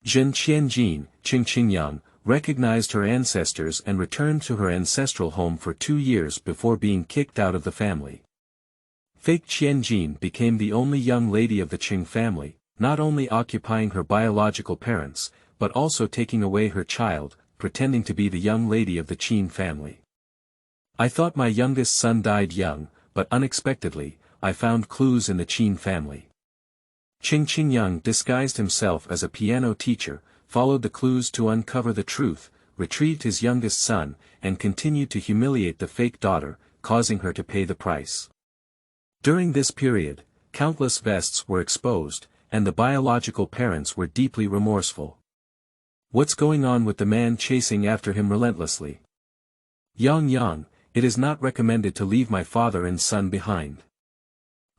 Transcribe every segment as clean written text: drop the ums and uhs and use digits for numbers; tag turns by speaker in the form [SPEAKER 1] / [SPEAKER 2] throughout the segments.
[SPEAKER 1] Zhen Qianjin, Cheng Qingyang, recognized her ancestors and returned to her ancestral home for 2 years before being kicked out of the family. Fake Qianjin became the only young lady of the Qing family, not only occupying her biological parents, but also taking away her child, pretending to be the young lady of the Qin family. I thought my youngest son died young, but unexpectedly, I found clues in the Qin family. Cheng Qingyang disguised himself as a piano teacher, followed the clues to uncover the truth, retrieved his youngest son, and continued to humiliate the fake daughter, causing her to pay the price. During this period, countless vests were exposed, and the biological parents were deeply remorseful. What's going on with the man chasing after him relentlessly? Yang, it is not recommended to leave my father and son behind.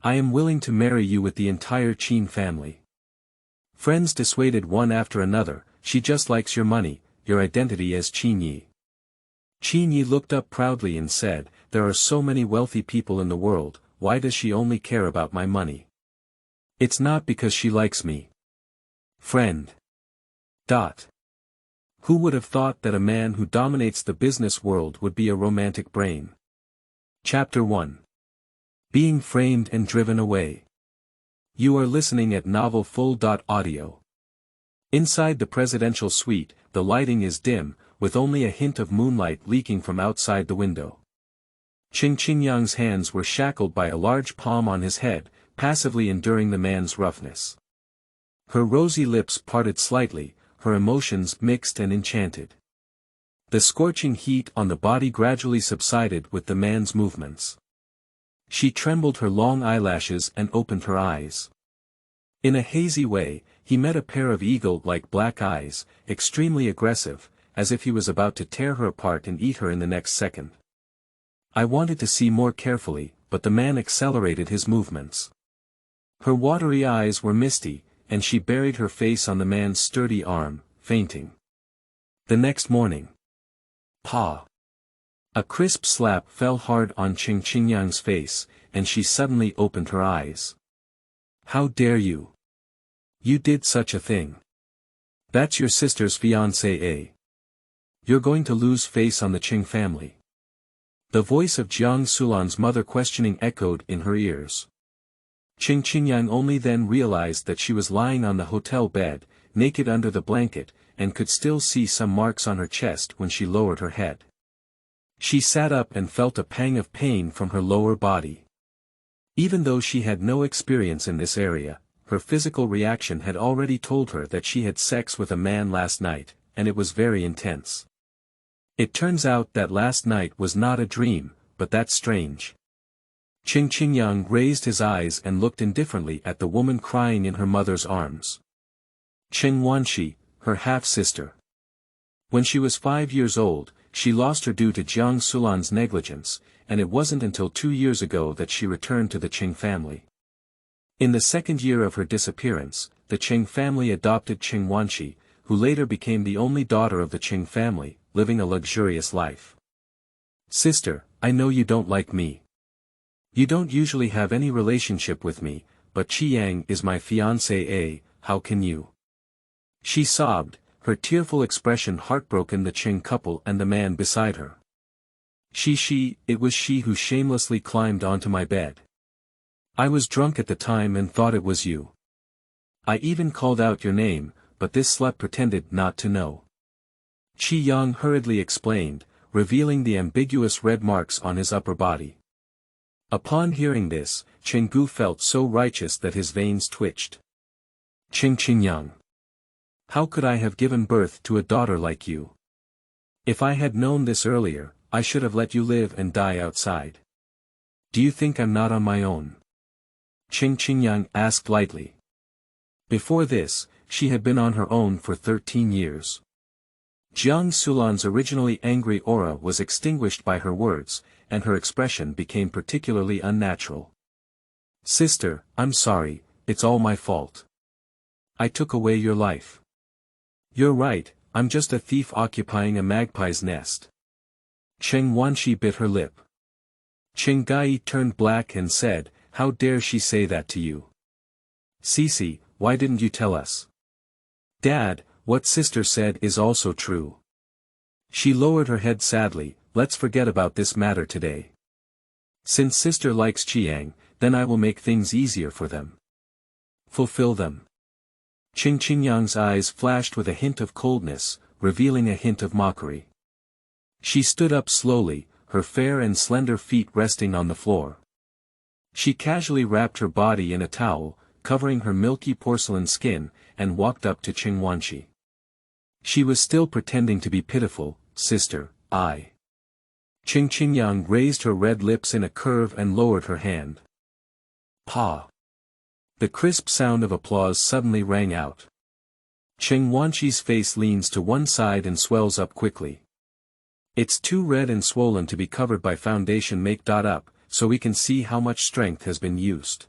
[SPEAKER 1] I am willing to marry you with the entire Qin family. Friends dissuaded one after another, she just likes your money, your identity as Qin Ye. Qin Ye looked up proudly and said, there are so many wealthy people in the world, why does she only care about my money? It's not because she likes me. Friend. Who would have thought that a man who dominates the business world would be a romantic brain? Chapter 1. Being framed and driven away. You are listening at novel full.audio. Inside the presidential suite, the lighting is dim, with only a hint of moonlight leaking from outside the window. Cheng Qingyang's hands were shackled by a large palm on his head, passively enduring the man's roughness. Her rosy lips parted slightly, her emotions mixed and enchanted. The scorching heat on the body gradually subsided with the man's movements. She trembled her long eyelashes and opened her eyes. In a hazy way, he met a pair of eagle-like black eyes, extremely aggressive, as if he was about to tear her apart and eat her in the next second. I wanted to see more carefully, but the man accelerated his movements. Her watery eyes were misty, and she buried her face on the man's sturdy arm, fainting. The next morning. Pa! A crisp slap fell hard on Cheng Qingyang's face, and she suddenly opened her eyes. How dare you? You did such a thing. That's your sister's fiancé, eh? You're going to lose face on the Qing family. The voice of Jiang Sulan's mother questioning echoed in her ears. Cheng Qingyang only then realized that she was lying on the hotel bed, naked under the blanket, and could still see some marks on her chest when she lowered her head. She sat up and felt a pang of pain from her lower body. Even though she had no experience in this area, her physical reaction had already told her that she had sex with a man last night, and it was very intense. It turns out that last night was not a dream, but that's strange. Cheng Qingyang raised his eyes and looked indifferently at the woman crying in her mother's arms. Cheng Wanshi, her half-sister. When she was 5 years old, she lost her due to Jiang Sulan's negligence, and it wasn't until 2 years ago that she returned to the Qing family. In the second year of her disappearance, the Qing family adopted Cheng Wanshi, who later became the only daughter of the Qing family, living a luxurious life. Sister, I know you don't like me. You don't usually have any relationship with me, but Qiang is my fiancé, eh, how can you? She sobbed, her tearful expression heartbroken the Qing couple and the man beside her. It was she who shamelessly climbed onto my bed. I was drunk at the time and thought it was you. I even called out your name, but this slut pretended not to know. Qi Yang hurriedly explained, revealing the ambiguous red marks on his upper body. Upon hearing this, Cheng Gu felt so righteous that his veins twitched. Cheng Qingyang. How could I have given birth to a daughter like you? If I had known this earlier, I should have let you live and die outside. Do you think I'm not on my own? Cheng Qingyang asked lightly. Before this, she had been on her own for 13 years. Jiang Sulan's originally angry aura was extinguished by her words, and her expression became particularly unnatural. Sister, I'm sorry, it's all my fault. I took away your life. You're right, I'm just a thief occupying a magpie's nest. Cheng Wanshi bit her lip. Cheng Gai turned black and said, how dare she say that to you? Cece, why didn't you tell us? Dad, what sister said is also true. She lowered her head sadly, let's forget about this matter today. Since sister likes Qian, then I will make things easier for them. Fulfill them. Cheng Qingyang's eyes flashed with a hint of coldness, revealing a hint of mockery. She stood up slowly, her fair and slender feet resting on the floor. She casually wrapped her body in a towel, covering her milky porcelain skin, and walked up to Cheng Qingyang. She was still pretending to be pitiful, sister.I. Cheng Qingyang raised her red lips in a curve and lowered her hand. Pa! The crisp sound of applause suddenly rang out. Cheng Qingyang's face leans to one side and swells up quickly. It's too red and swollen to be covered by foundation make-up, so we can see how much strength has been used.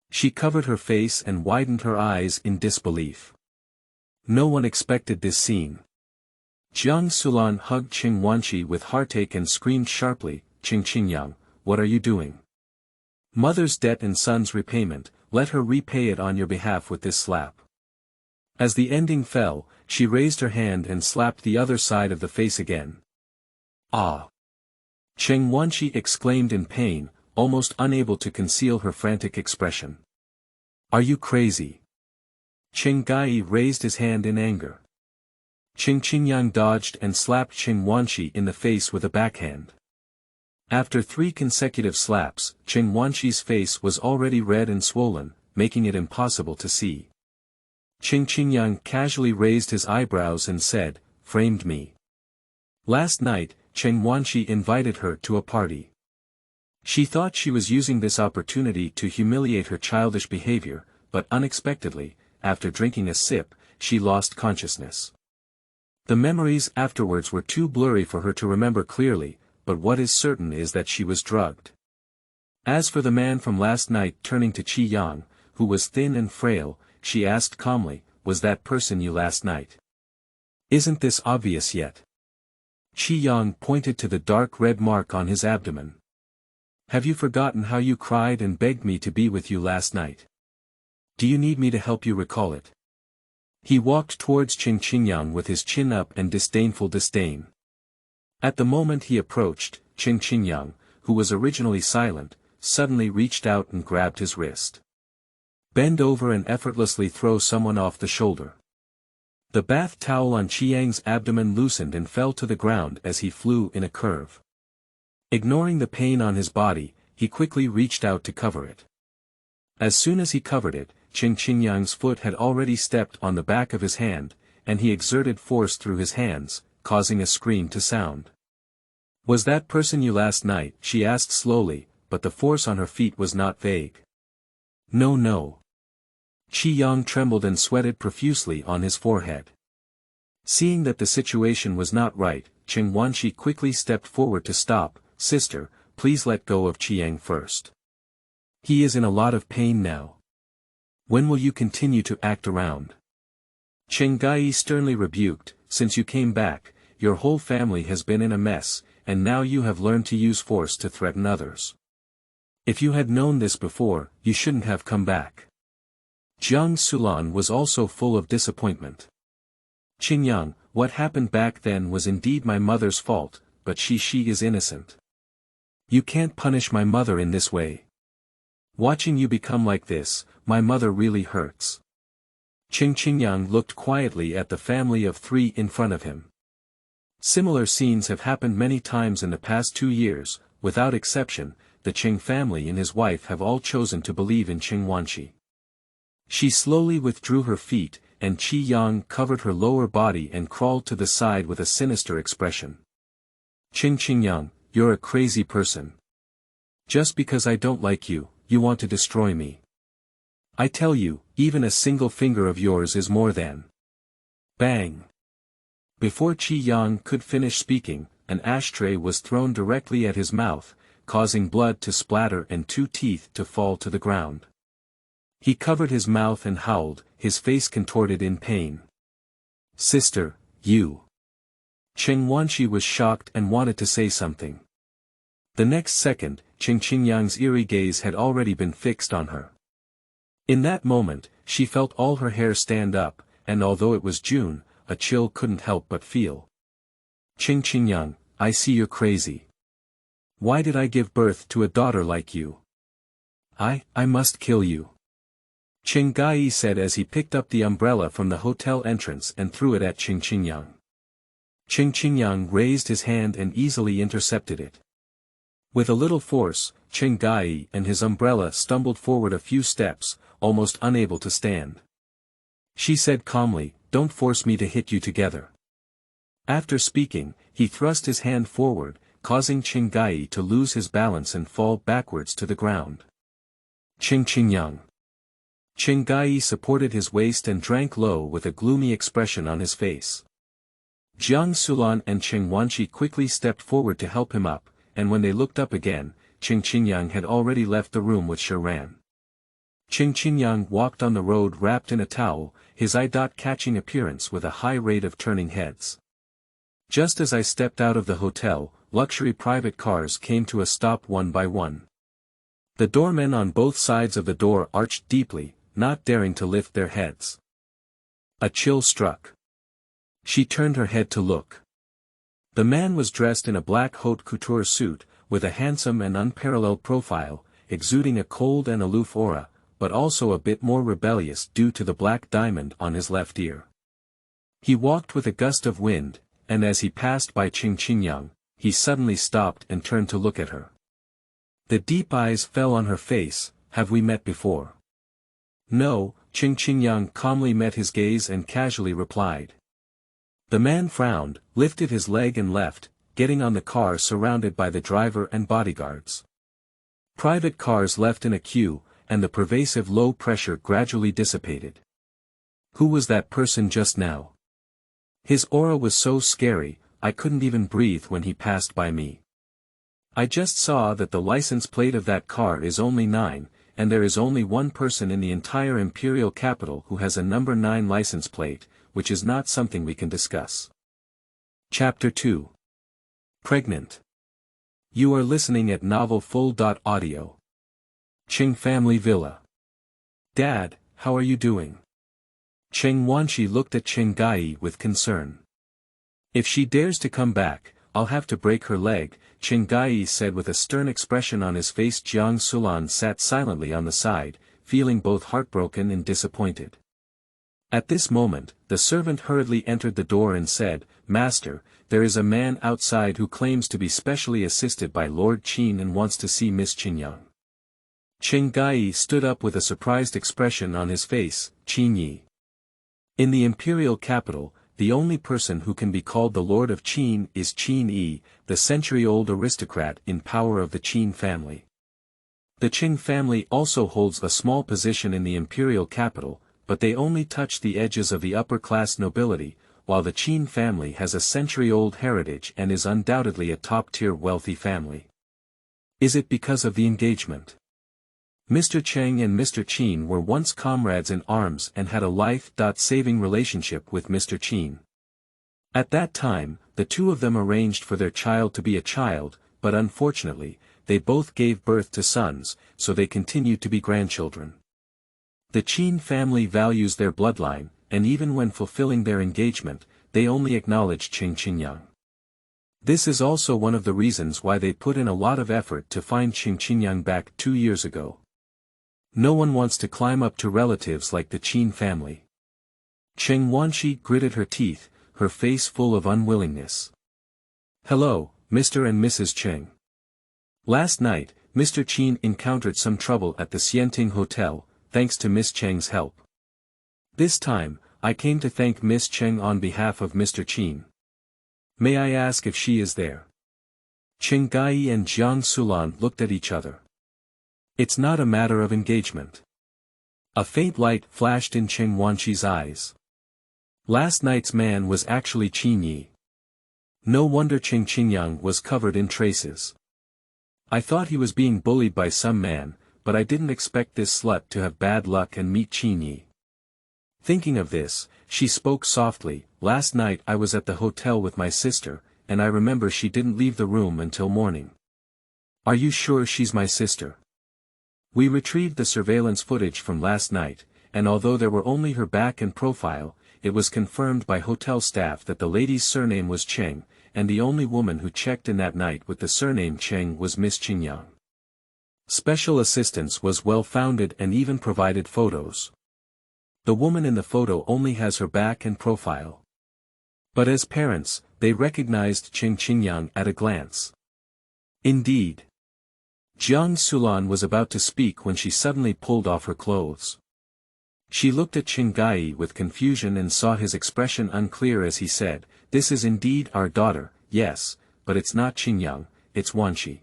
[SPEAKER 1] She covered her face and widened her eyes in disbelief. No one expected this scene. Jiang Sulan hugged Cheng Qingyang with heartache and screamed sharply, Cheng Qingyang, what are you doing? Mother's debt and son's repayment, let her repay it on your behalf with this slap. As the ending fell, she raised her hand and slapped the other side of the face again. Ah! Cheng Qingyang exclaimed in pain, almost unable to conceal her frantic expression. Are you crazy? Cheng Qingyang raised his hand in anger. Cheng Qingyang dodged and slapped Cheng Qingyang in the face with a backhand. After 3 consecutive slaps, Cheng Qingyang's face was already red and swollen, making it impossible to see. Cheng Qingyang casually raised his eyebrows and said, framed me. Last night, Cheng Qingyang invited her to a party. She thought she was using this opportunity to humiliate her childish behavior, but unexpectedly, after drinking a sip, she lost consciousness. The memories afterwards were too blurry for her to remember clearly, but what is certain is that she was drugged. As for the man from last night, turning to Qiyang, who was thin and frail, she asked calmly, was that person you last night? Isn't this obvious yet? Qiyang pointed to the dark red mark on his abdomen. Have you forgotten how you cried and begged me to be with you last night? Do you need me to help you recall it? He walked towards Cheng Qingyang with his chin up and disdainful disdain. At the moment he approached, Cheng Qingyang, who was originally silent, suddenly reached out and grabbed his wrist. Bend over and effortlessly throw someone off the shoulder. The bath towel on Qiyang's abdomen loosened and fell to the ground as he flew in a curve. Ignoring the pain on his body, he quickly reached out to cover it. As soon as he covered it, Cheng Qingyang's foot had already stepped on the back of his hand, and he exerted force through his hands, causing a scream to sound. Was that person you last night? She asked slowly, but the force on her feet was not vague. No, no. Qiyang trembled and sweated profusely on his forehead. Seeing that the situation was not right, Cheng Qingyang quickly stepped forward to stop. Sister, please let go of Qiyang first. He is in a lot of pain now. When will you continue to act around? Cheng Qingyang sternly rebuked, since you came back, your whole family has been in a mess, and now you have learned to use force to threaten others. If you had known this before, you shouldn't have come back. Jiang Sulan was also full of disappointment. Qingyang, what happened back then was indeed my mother's fault, but she is innocent. You can't punish my mother in this way. Watching you become like this, my mother really hurts. Cheng Qingyang looked quietly at the family of 3 in front of him. Similar scenes have happened many times in the past 2 years, without exception, the Cheng family and his wife have all chosen to believe in Cheng Qingyang. She slowly withdrew her feet, and Qiyang covered her lower body and crawled to the side with a sinister expression. Cheng Qingyang, you're a crazy person. Just because I don't like you, you want to destroy me. I tell you, even a single finger of yours is more than. Bang! Before Qiyang could finish speaking, an ashtray was thrown directly at his mouth, causing blood to splatter and 2 teeth to fall to the ground. He covered his mouth and howled, his face contorted in pain. Sister, you. Cheng Qingyang was shocked and wanted to say something. The next second, Cheng Qingyang's eerie gaze had already been fixed on her. In that moment, she felt all her hair stand up, and although it was June, a chill couldn't help but feel. Cheng Qingyang, I see you're crazy. Why did I give birth to a daughter like you? I must kill you. Cheng Qingyang said as he picked up the umbrella from the hotel entrance and threw it at Cheng Qingyang. Cheng Qingyang raised his hand and easily intercepted it. With a little force, Cheng Qingyang and his umbrella stumbled forward a few steps, almost unable to stand. She said calmly, "Don't force me to hit you together." After speaking, he thrust his hand forward, causing Cheng Qingyang to lose his balance and fall backwards to the ground. Cheng Qingyang. Cheng Qingyang supported his waist and drank low with a gloomy expression on his face. Jiang Sulan and Cheng Wanshi quickly stepped forward to help him up, and when they looked up again, Cheng Qingyang had already left the room with Shiran. Cheng Qingyang walked on the road wrapped in a towel, his eye-catching appearance with a high rate of turning heads. Just as I stepped out of the hotel, luxury private cars came to a stop one by one. The doormen on both sides of the door arched deeply, not daring to lift their heads. A chill struck. She turned her head to look. The man was dressed in a black haute couture suit, with a handsome and unparalleled profile, exuding a cold and aloof aura, but also a bit more rebellious due to the black diamond on his left ear. He walked with a gust of wind, and as he passed by Cheng Qingyang, he suddenly stopped and turned to look at her. The deep eyes fell on her face. "Have we met before?" "No," Cheng Qingyang calmly met his gaze and casually replied. The man frowned, lifted his leg and left, getting on the car surrounded by the driver and bodyguards. Private cars left in a queue, and the pervasive low pressure gradually dissipated. Who was that person just now? His aura was so scary, I couldn't even breathe when he passed by me. I just saw that the license plate of that car is only 9, and there is only one person in the entire imperial capital who has a number 9 license plate, which is not something we can discuss. Chapter 2. Pregnant. You are listening at novel.full.audio. Qing Family Villa. Dad, how are you doing? Cheng Wanshi looked at Cheng Qingyang with concern. If she dares to come back, I'll have to break her leg, Cheng Qingyang said with a stern expression on his face. Jiang Sulan sat silently on the side, feeling both heartbroken and disappointed. At this moment, the servant hurriedly entered the door and said, "Master, there is a man outside who claims to be specially assisted by Lord Qin and wants to see Miss Qingyang." Cheng Qingyang stood up with a surprised expression on his face. Qin Ye. In the imperial capital, the only person who can be called the Lord of Qin is Qin Ye, the century-old aristocrat in power of the Qin family. The Qing family also holds a small position in the imperial capital, but they only touch the edges of the upper-class nobility, while the Qin family has a century-old heritage and is undoubtedly a top-tier wealthy family. Is it because of the engagement? Mr. Cheng and Mr. Qin were once comrades in arms and had a life-saving relationship with Mr. Qin. At that time, the two of them arranged for their child to be a child, but unfortunately, they both gave birth to sons, so they continued to be grandchildren. The Qin family values their bloodline, and even when fulfilling their engagement, they only acknowledge Cheng Qingyang. This is also one of the reasons why they put in a lot of effort to find Cheng Qingyang back 2 years ago. No one wants to climb up to relatives like the Qin family. Cheng Wanshi gritted her teeth, her face full of unwillingness. "Hello, Mr. and Mrs. Cheng. Last night, Mr. Qin encountered some trouble at the Xianting Hotel, thanks to Miss Cheng's help. This time, I came to thank Miss Cheng on behalf of Mr. Qin. May I ask if she is there?" Cheng Qingyang and Jiang Sulan looked at each other. "It's not a matter of engagement." A faint light flashed in Cheng Wanshi's eyes. Last night's man was actually Qin Ye. No wonder Cheng Qingyang was covered in traces. I thought he was being bullied by some man, but I didn't expect this slut to have bad luck and meet Qin Ye. Thinking of this, she spoke softly. "Last night I was at the hotel with my sister, and I remember she didn't leave the room until morning." "Are you sure she's my sister?" "We retrieved the surveillance footage from last night, and although there were only her back and profile, it was confirmed by hotel staff that the lady's surname was Cheng, and the only woman who checked in that night with the surname Cheng was Miss Qingyang. Special assistance was well-founded and even provided photos. The woman in the photo only has her back and profile. But as parents, they recognized Cheng Qingyang at a glance. Indeed. Jiang Sulan was about to speak when she suddenly pulled off her clothes. She looked at Qin Ye with confusion and saw his expression unclear as he said, "This is indeed our daughter, yes, but it's not Qingyang, it's Wanqi."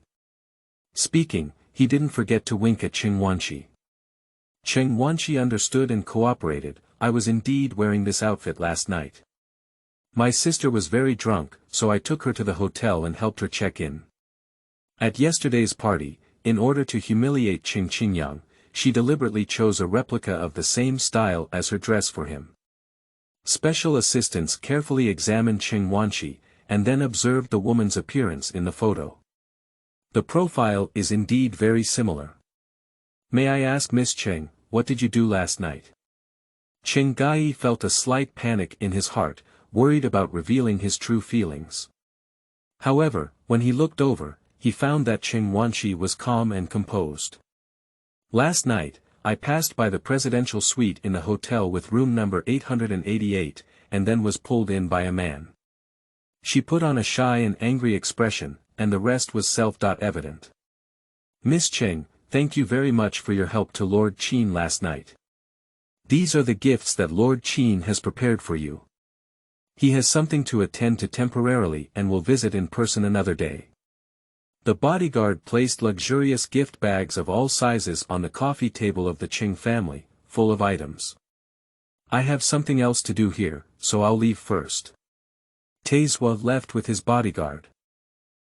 [SPEAKER 1] Speaking, he didn't forget to wink at Cheng Wanqi. Cheng Wanqi understood and cooperated. "I was indeed wearing this outfit last night. My sister was very drunk, so I took her to the hotel and helped her check in. At yesterday's party, in order to humiliate Cheng Qingyang, she deliberately chose a replica of the same style as her dress for him." Special assistants carefully examined Cheng Wanqi, and then observed the woman's appearance in the photo. The profile is indeed very similar. "May I ask Miss Cheng, what did you do last night?" Cheng Gai felt a slight panic in his heart, worried about revealing his true feelings. However, when he looked over, he found that Cheng Wanqi was calm and composed. "Last night, I passed by the presidential suite in the hotel with room number 888, and then was pulled in by a man." She put on a shy and angry expression, and the rest was self-evident. "Miss Cheng, thank you very much for your help to Lord Qin last night. These are the gifts that Lord Qin has prepared for you. He has something to attend to temporarily and will visit in person another day." The bodyguard placed luxurious gift bags of all sizes on the coffee table of the Qing family, full of items. "I have something else to do here, so I'll leave first." Taizhua left with his bodyguard.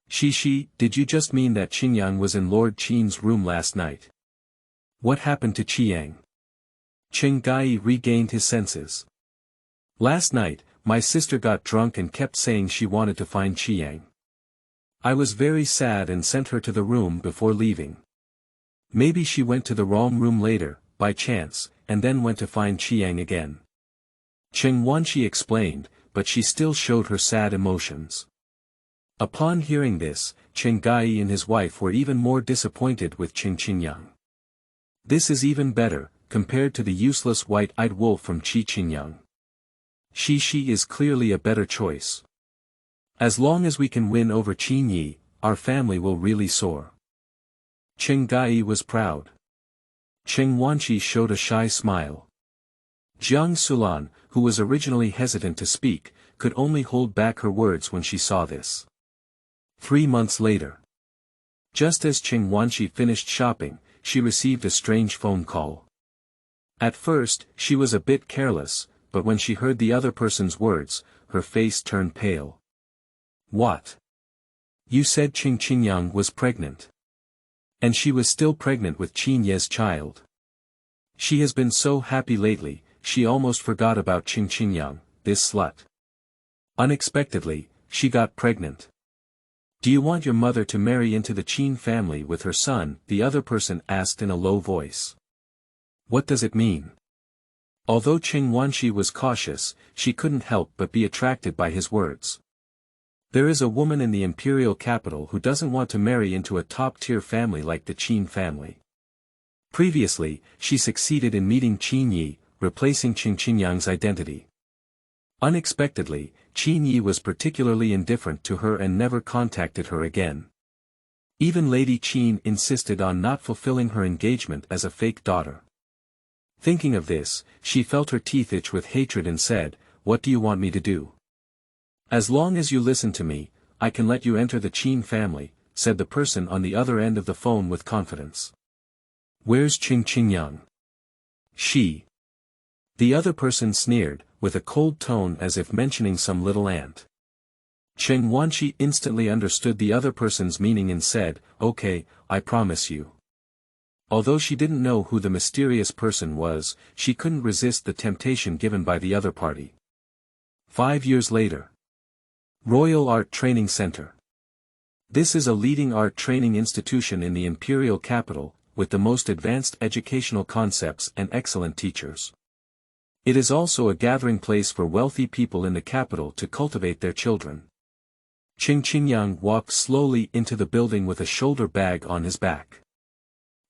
[SPEAKER 1] "Shishi, did you just mean that Qingyang was in Lord Qin's room last night? What happened to Qiang?" Cheng Gai regained his senses. "Last night, my sister got drunk and kept saying she wanted to find Qiang. I was very sad and sent her to the room before leaving. Maybe she went to the wrong room later, by chance, and then went to find Qiang again." Cheng Wanqi explained, but she still showed her sad emotions. Upon hearing this, Cheng Gai and his wife were even more disappointed with Cheng Qingyang. "This is even better, compared to the useless white-eyed wolf from Qingyang. Shi is clearly a better choice. As long as we can win over Qin Ye, our family will really soar." Cheng Gai was proud. Cheng Wanqi showed a shy smile. Jiang Sulan, who was originally hesitant to speak, could only hold back her words when she saw this. 3 months later. Just as Cheng Wanqi finished shopping, she received a strange phone call. At first, she was a bit careless, but when she heard the other person's words, her face turned pale. "What? You said Cheng Qingyang was pregnant. And she was still pregnant with Qin Ye's child. She has been so happy lately, she almost forgot about Cheng Qingyang, this slut. Unexpectedly, she got pregnant. Do you want your mother to marry into the Qin family with her son?" the other person asked in a low voice. "What does it mean?" Although Cheng Wanqi was cautious, she couldn't help but be attracted by his words. There is a woman in the imperial capital who doesn't want to marry into a top-tier family like the Qin family. Previously, she succeeded in meeting Qin Ye, replacing Cheng Qingyang's identity. Unexpectedly, Qin Ye was particularly indifferent to her and never contacted her again. Even Lady Qin insisted on not fulfilling her engagement as a fake daughter. Thinking of this, she felt her teeth itch with hatred and said, "What do you want me to do? As long as you listen to me, I can let you enter the Qin family," said the person on the other end of the phone with confidence. "Where's Cheng Qingyang?" "She." The other person sneered, with a cold tone as if mentioning some little ant. Cheng Wanqi instantly understood the other person's meaning and said, "Okay, I promise you." Although she didn't know who the mysterious person was, she couldn't resist the temptation given by the other party. 5 years later. Royal Art Training Center. This is a leading art training institution in the imperial capital, with the most advanced educational concepts and excellent teachers. It is also a gathering place for wealthy people in the capital to cultivate their children. Cheng Qingyang walked slowly into the building with a shoulder bag on his back.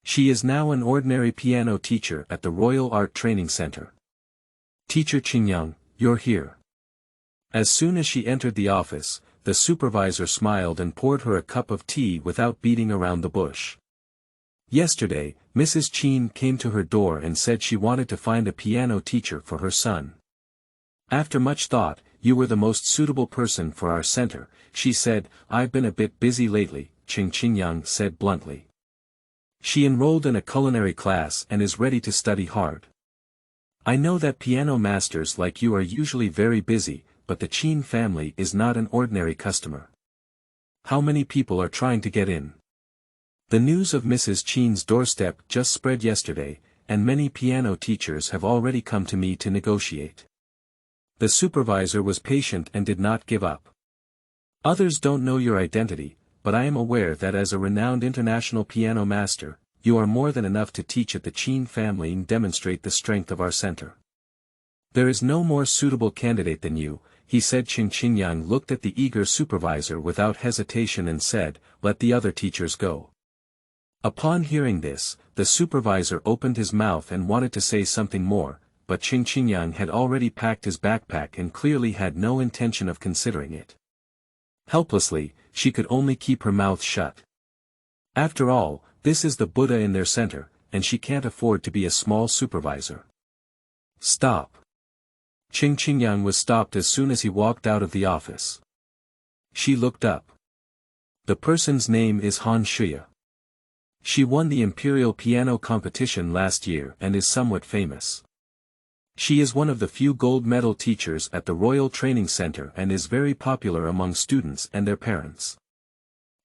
[SPEAKER 1] She is now an ordinary piano teacher at the Royal Art Training Center. Teacher Qingyang, you're here. As soon as she entered the office, the supervisor smiled and poured her a cup of tea without beating around the bush. Yesterday, Mrs. Qin came to her door and said she wanted to find a piano teacher for her son. After much thought, you were the most suitable person for our center, she said. I've been a bit busy lately, Cheng Qingyang said bluntly. She enrolled in a culinary class and is ready to study hard. I know that piano masters like you are usually very busy, but the Qin family is not an ordinary customer. How many people are trying to get in? The news of Mrs. Qin's doorstep just spread yesterday, and many piano teachers have already come to me to negotiate. The supervisor was patient and did not give up. Others don't know your identity, but I am aware that as a renowned international piano master, you are more than enough to teach at the Qin family and demonstrate the strength of our center. There is no more suitable candidate than you, he said. Cheng Qingyang looked at the eager supervisor without hesitation and said, let the other teachers go. Upon hearing this, the supervisor opened his mouth and wanted to say something more, but Cheng Qingyang had already packed his backpack and clearly had no intention of considering it. Helplessly, she could only keep her mouth shut. After all, this is the Buddha in their center, and she can't afford to be a small supervisor. Stop. Cheng Qingyang was stopped as soon as he walked out of the office. She looked up. The person's name is Han Shuya. She won the Imperial Piano competition last year and is somewhat famous. She is one of the few gold medal teachers at the Royal Training Center and is very popular among students and their parents.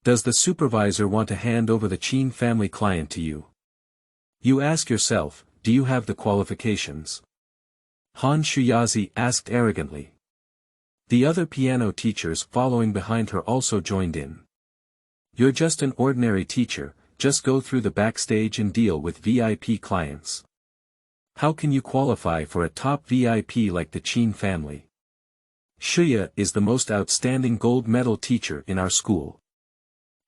[SPEAKER 1] Does the supervisor want to hand over the Qin family client to you? You ask yourself, do you have the qualifications? Han Shuyazi asked arrogantly. The other piano teachers following behind her also joined in. You're just an ordinary teacher, just go through the backstage and deal with VIP clients. How can you qualify for a top VIP like the Qin family? Shuya is the most outstanding gold medal teacher in our school.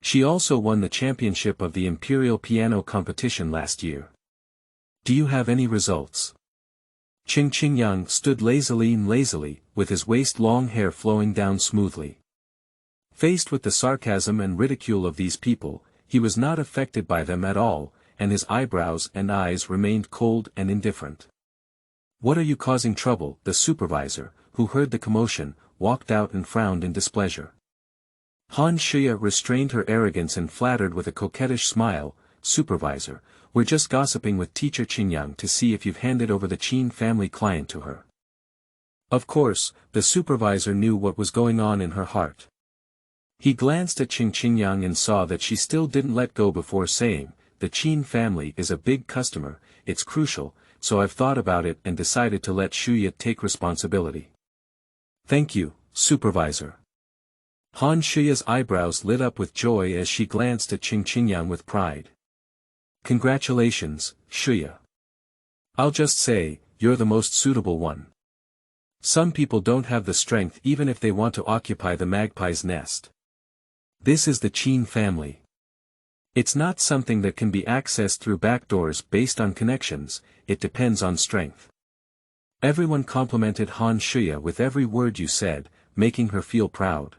[SPEAKER 1] She also won the championship of the Imperial Piano competition last year. Do you have any results? Cheng Qingyang stood lazily, with his waist-long hair flowing down smoothly. Faced with the sarcasm and ridicule of these people, he was not affected by them at all, and his eyebrows and eyes remained cold and indifferent. What are you causing trouble? The supervisor, who heard the commotion, walked out and frowned in displeasure. Han Shuya restrained her arrogance and flattered with a coquettish smile, Supervisor, we're just gossiping with teacher Qingyang to see if you've handed over the Qin family client to her. Of course, the supervisor knew what was going on in her heart. He glanced at Cheng Qingyang and saw that she still didn't let go before saying, the Qin family is a big customer, it's crucial, so I've thought about it and decided to let Shuya take responsibility. Thank you, Supervisor. Han Shuya's eyebrows lit up with joy as she glanced at Cheng Qingyang with pride. Congratulations, Shuya. I'll just say, you're the most suitable one. Some people don't have the strength even if they want to occupy the magpie's nest. This is the Qin family. It's not something that can be accessed through back doors based on connections, it depends on strength. Everyone complimented Han Shuya with every word you said, making her feel proud.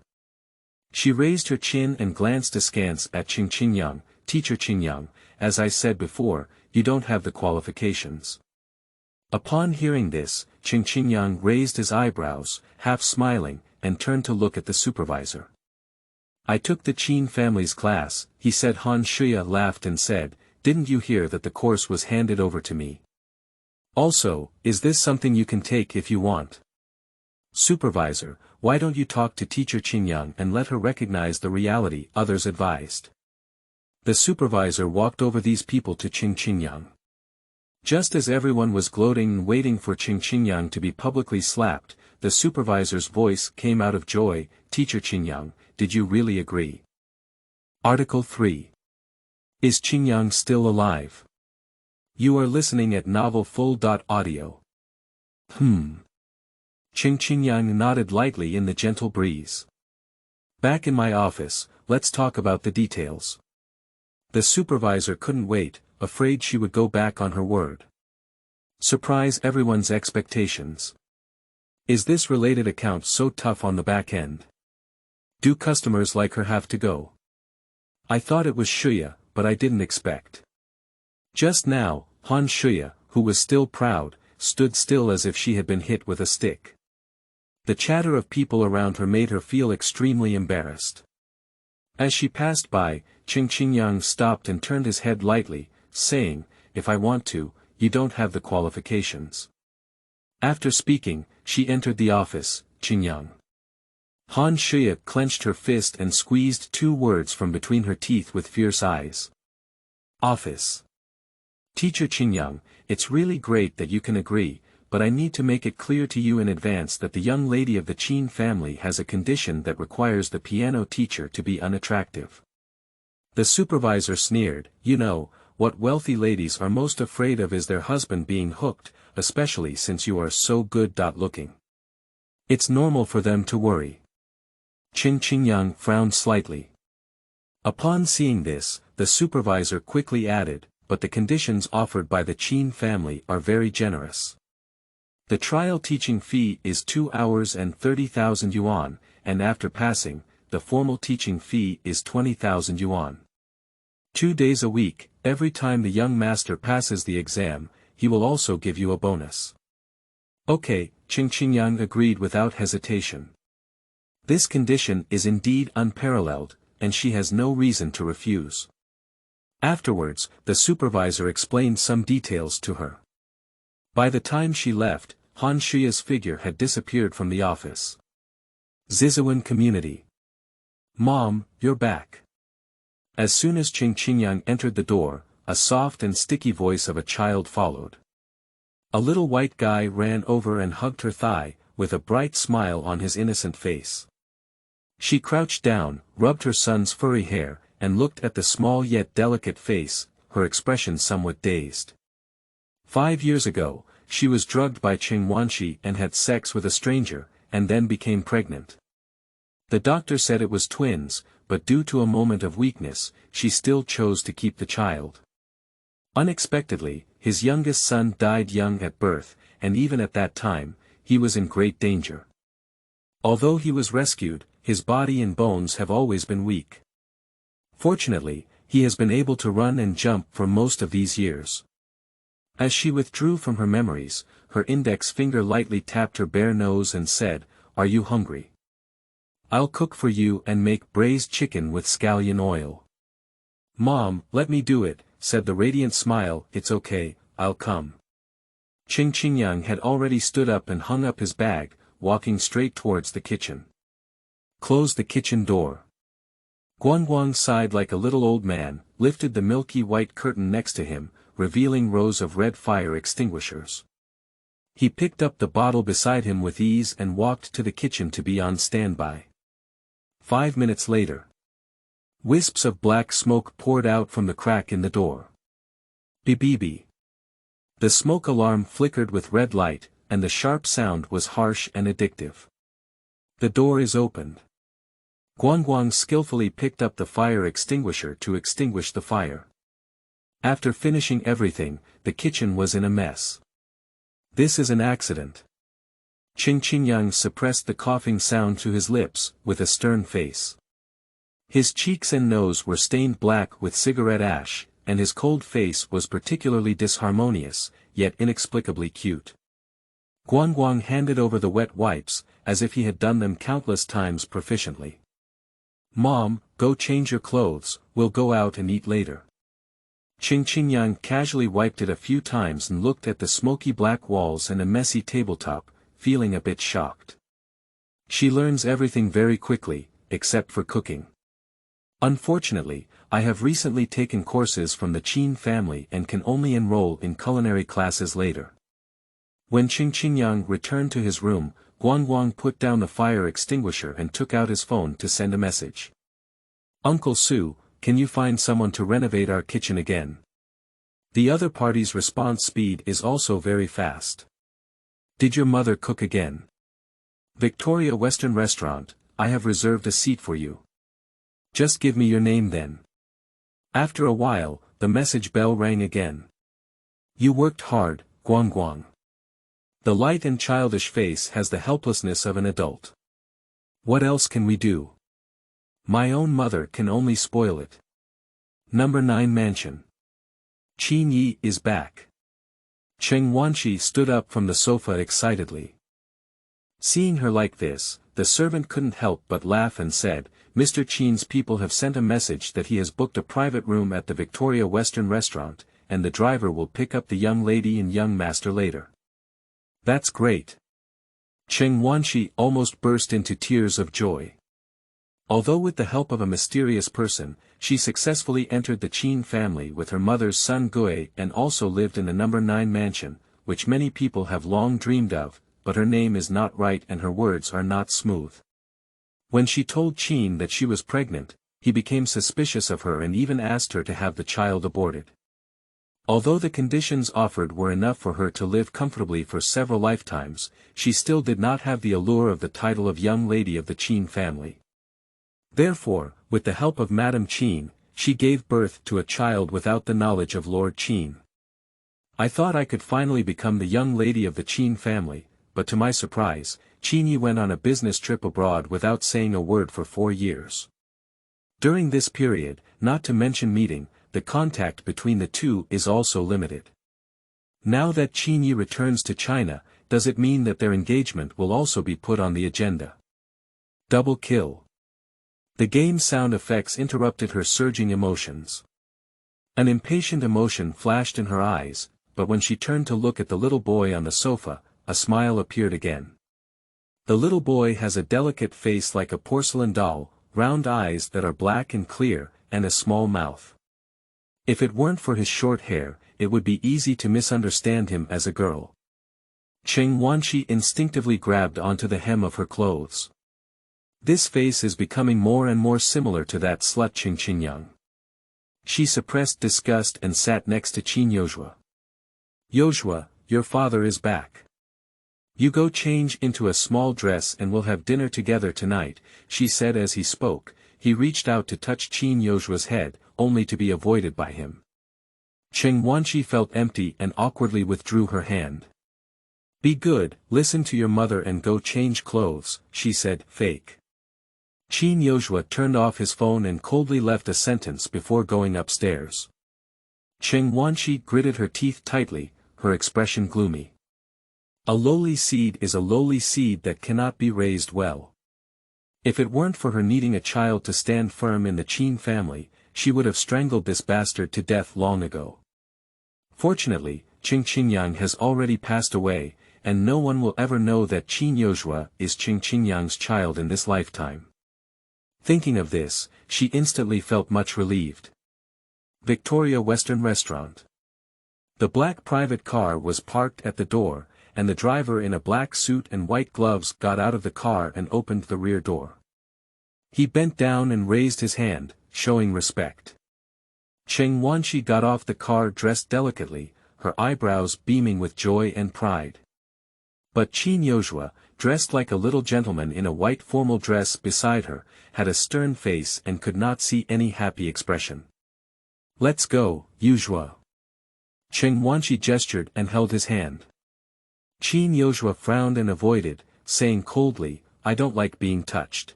[SPEAKER 1] She raised her chin and glanced askance at Cheng Qingyang. Teacher Qingyang, as I said before, you don't have the qualifications. Upon hearing this, Cheng Qingyang raised his eyebrows, half smiling, and turned to look at the supervisor. I took the Qin family's class, he said. Han Shuya laughed and said, didn't you hear that the course was handed over to me? Also, is this something you can take if you want? Supervisor, why don't you talk to teacher Qingyang and let her recognize the reality? Others advised. The supervisor walked over these people to Cheng Qingyang. Just as everyone was gloating and waiting for Cheng Qingyang to be publicly slapped, the supervisor's voice came out of joy, Teacher Qingyang, did you really agree? Article 3. Is Qingyang still alive? You are listening at novelful.audio. Cheng Qingyang nodded lightly in the gentle breeze. Back in my office, let's talk about the details. The supervisor couldn't wait, afraid she would go back on her word. Surprise everyone's expectations. Is this related account so tough on the back end? Do customers like her have to go? I thought it was Shuya, but I didn't expect. Just now, Han Shuya, who was still proud, stood still as if she had been hit with a stick. The chatter of people around her made her feel extremely embarrassed. As she passed by, Cheng Qingyang stopped and turned his head lightly, saying, "If I want to, you don't have the qualifications." After speaking, she entered the office, Qingyang. Han Shuya clenched her fist and squeezed 2 words from between her teeth with fierce eyes. Office. Teacher Qingyang, it's really great that you can agree, but I need to make it clear to you in advance that the young lady of the Qin family has a condition that requires the piano teacher to be unattractive. The supervisor sneered, "You know, what wealthy ladies are most afraid of is their husband being hooked, especially since you are so good looking. It's normal for them to worry." Cheng Qingyang frowned slightly. Upon seeing this, the supervisor quickly added, "But the conditions offered by the Qin family are very generous. The trial teaching fee is 2 hours and 30,000 yuan, and after passing, the formal teaching fee is 20,000 yuan. 2 days a week, every time the young master passes the exam, he will also give you a bonus." Okay, Cheng Qingyang agreed without hesitation. This condition is indeed unparalleled, and she has no reason to refuse. Afterwards, the supervisor explained some details to her. By the time she left, Han Shuya's figure had disappeared from the office. Zizuan community. "Mom, you're back." As soon as Cheng Qingyang entered the door, a soft and sticky voice of a child followed. A little white guy ran over and hugged her thigh, with a bright smile on his innocent face. She crouched down, rubbed her son's furry hair, and looked at the small yet delicate face, her expression somewhat dazed. 5 years ago, she was drugged by Cheng Wanshi and had sex with a stranger, and then became pregnant. The doctor said it was twins, but due to a moment of weakness, she still chose to keep the child. Unexpectedly, his youngest son died young at birth, and even at that time, he was in great danger. Although he was rescued, his body and bones have always been weak. Fortunately, he has been able to run and jump for most of these years. As she withdrew from her memories, her index finger lightly tapped her bare nose and said, "Are you hungry? I'll cook for you and make braised chicken with scallion oil." "Mom, let me do it," said the radiant smile. "It's okay, I'll come." Cheng Qingyang had already stood up and hung up his bag, walking straight towards the kitchen. "Close the kitchen door." Guangguang sighed like a little old man, lifted the milky white curtain next to him, revealing rows of red fire extinguishers. He picked up the bottle beside him with ease and walked to the kitchen to be on standby. 5 minutes later. Wisps of black smoke poured out from the crack in the door. Beep. The smoke alarm flickered with red light, and the sharp sound was harsh and addictive. The door is opened. Guangguang skillfully picked up the fire extinguisher to extinguish the fire. After finishing everything, the kitchen was in a mess. "This is an accident." Cheng Qingyang suppressed the coughing sound to his lips, with a stern face. His cheeks and nose were stained black with cigarette ash, and his cold face was particularly disharmonious, yet inexplicably cute. Guangguang handed over the wet wipes, as if he had done them countless times proficiently. "Mom, go change your clothes, we'll go out and eat later." Cheng Qingyang casually wiped it a few times and looked at the smoky black walls and a messy tabletop, feeling a bit shocked. She learns everything very quickly, except for cooking. "Unfortunately, I have recently taken courses from the Qin family and can only enroll in culinary classes later." When Cheng Qingyang returned to his room, Guangguang put down the fire extinguisher and took out his phone to send a message. "Uncle Su, can you find someone to renovate our kitchen again?" The other party's response speed is also very fast. Did your mother cook again? Victoria Western Restaurant, I have reserved a seat for you. Just give me your name then. After a while, the message bell rang again. You worked hard, Guang Guang. The light and childish face has the helplessness of an adult. What else can we do? My own mother can only spoil it. Number 9 Mansion. Qin Ye is back. Cheng Wanshi stood up from the sofa excitedly. Seeing her like this, the servant couldn't help but laugh and said, Mr. Qin's people have sent a message that he has booked a private room at the Victoria Western Restaurant, and the driver will pick up the young lady and young master later. That's great. Cheng Wanshi almost burst into tears of joy. Although with the help of a mysterious person, she successfully entered the Qin family with her mother's son Gui and also lived in the number 9 mansion, which many people have long dreamed of, but her name is not right and her words are not smooth. When she told Qin that she was pregnant, he became suspicious of her and even asked her to have the child aborted. Although the conditions offered were enough for her to live comfortably for several lifetimes, she still did not have the allure of the title of young lady of the Qin family. Therefore, with the help of Madame Qin, she gave birth to a child without the knowledge of Lord Qin. I thought I could finally become the young lady of the Qin family, but to my surprise, Qin Ye went on a business trip abroad without saying a word for 4 years. During this period, not to mention meeting, the contact between the two is also limited. Now that Qin Ye returns to China, does it mean that their engagement will also be put on the agenda? Double kill. The game's sound effects interrupted her surging emotions. An impatient emotion flashed in her eyes, but when she turned to look at the little boy on the sofa, a smile appeared again. The little boy has a delicate face like a porcelain doll, round eyes that are black and clear, and a small mouth. If it weren't for his short hair, it would be easy to misunderstand him as a girl. Cheng Wanshi instinctively grabbed onto the hem of her clothes. This face is becoming more and more similar to that slut Cheng Qingyang. She suppressed disgust and sat next to Qin Yozhua. Yozhua, your father is back. You go change into a small dress and we'll have dinner together tonight, she said as he spoke. He reached out to touch Qin Yozhua's head, only to be avoided by him. Cheng Wanshi felt empty and awkwardly withdrew her hand. Be good, listen to your mother and go change clothes, she said, fake. Qin Yozhua turned off his phone and coldly left a sentence before going upstairs. Cheng Wanshi gritted her teeth tightly, her expression gloomy. A lowly seed is a lowly seed that cannot be raised well. If it weren't for her needing a child to stand firm in the Qin family, she would have strangled this bastard to death long ago. Fortunately, Cheng Qingyang has already passed away, and no one will ever know that Qin Yozhua is Cheng Qingyang's child in this lifetime. Thinking of this, she instantly felt much relieved. Victoria Western Restaurant. The black private car was parked at the door, and the driver in a black suit and white gloves got out of the car and opened the rear door. He bent down and raised his hand, showing respect. Cheng Wanshi got off the car dressed delicately, her eyebrows beaming with joy and pride. But Qin Yozhua, dressed like a little gentleman in a white formal dress beside her, had a stern face and could not see any happy expression. Let's go, Yozhua. Cheng Wanshi gestured and held his hand. Qin Yozhua frowned and avoided, saying coldly, I don't like being touched.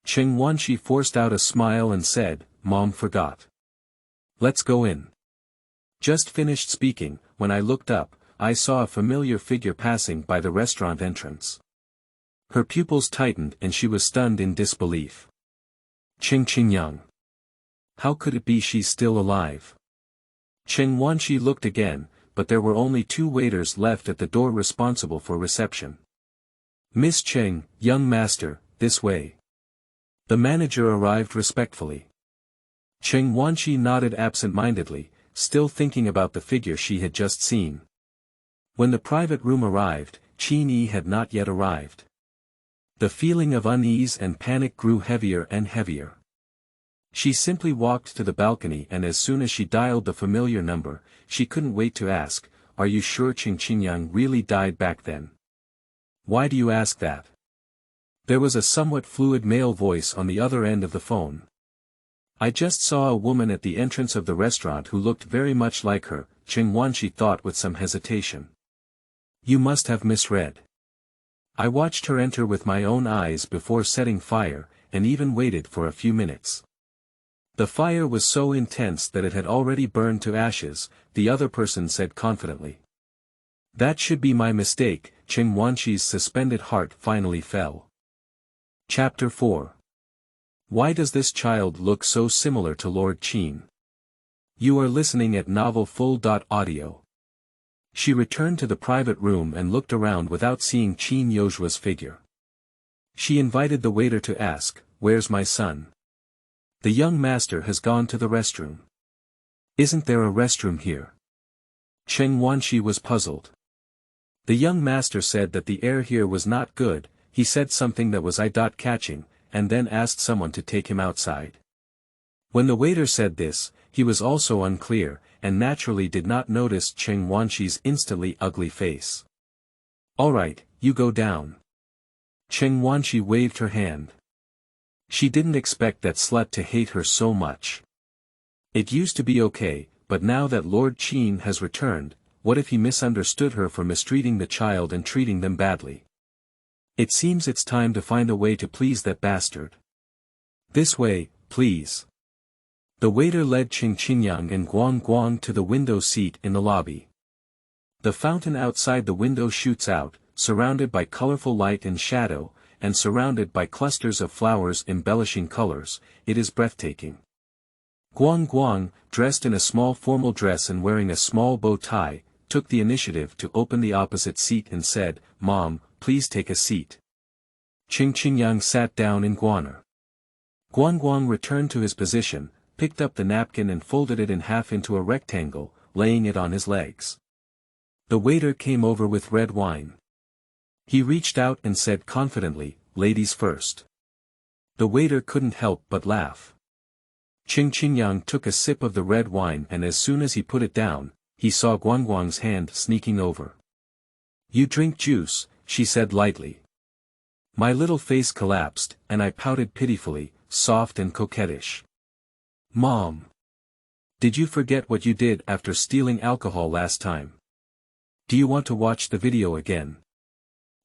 [SPEAKER 1] Cheng Wanshi forced out a smile and said, Mom forgot. Let's go in. Just finished speaking, when I looked up, I saw a familiar figure passing by the restaurant entrance. Her pupils tightened and she was stunned in disbelief. Cheng Qingyang. How could it be she's still alive? Cheng Wanshi looked again, but there were only 2 waiters left at the door responsible for reception. Miss Cheng, young master, this way. The manager arrived respectfully. Cheng Wanshi nodded absent-mindedly, still thinking about the figure she had just seen. When the private room arrived, Qin Ye had not yet arrived. The feeling of unease and panic grew heavier and heavier. She simply walked to the balcony and as soon as she dialed the familiar number, she couldn't wait to ask, are you sure Cheng Qingyang really died back then? Why do you ask that? There was a somewhat fluid male voice on the other end of the phone. I just saw a woman at the entrance of the restaurant who looked very much like her, Cheng Wanshi thought with some hesitation. You must have misread. I watched her enter with my own eyes before setting fire, and even waited for a few minutes. The fire was so intense that it had already burned to ashes, the other person said confidently. That should be my mistake, Cheng Wanshi's suspended heart finally fell. Chapter 4. Why does this child look so similar to Lord Qin? You are listening at novel.full.audio. She returned to the private room and looked around without seeing Qin Ye's figure. She invited the waiter to ask, "Where's my son?" The young master has gone to the restroom. Isn't there a restroom here? Cheng Wanshi was puzzled. The young master said that the air here was not good. He said something that was eye-catching, and then asked someone to take him outside. When the waiter said this, he was also unclear, and naturally did not notice Cheng Wanshi's instantly ugly face. All right, you go down. Cheng Wanshi waved her hand. She didn't expect that slut to hate her so much. It used to be okay, but now that Lord Qin has returned, what if he misunderstood her for mistreating the child and treating them badly? It seems it's time to find a way to please that bastard. This way, please. The waiter led Cheng Qingyang and Guang to the window seat in the lobby. The fountain outside the window shoots out, surrounded by colorful light and shadow, and surrounded by clusters of flowers embellishing colors. It is breathtaking. Guang, dressed in a small formal dress and wearing a small bow tie, took the initiative to open the opposite seat and said, "Mom, please take a seat." Cheng Qingyang sat down in Guang. Guang returned to his position, picked up the napkin and folded it in half into a rectangle, laying it on his legs. The waiter came over with red wine. He reached out and said confidently, "Ladies first." The waiter couldn't help but laugh. Cheng Qingyang took a sip of the red wine, and as soon as he put it down, he saw Guang's hand sneaking over. "You drink juice," she said lightly. My little face collapsed, and I pouted pitifully, soft and coquettish. "Mom! Did you forget what you did after stealing alcohol last time? Do you want to watch the video again?"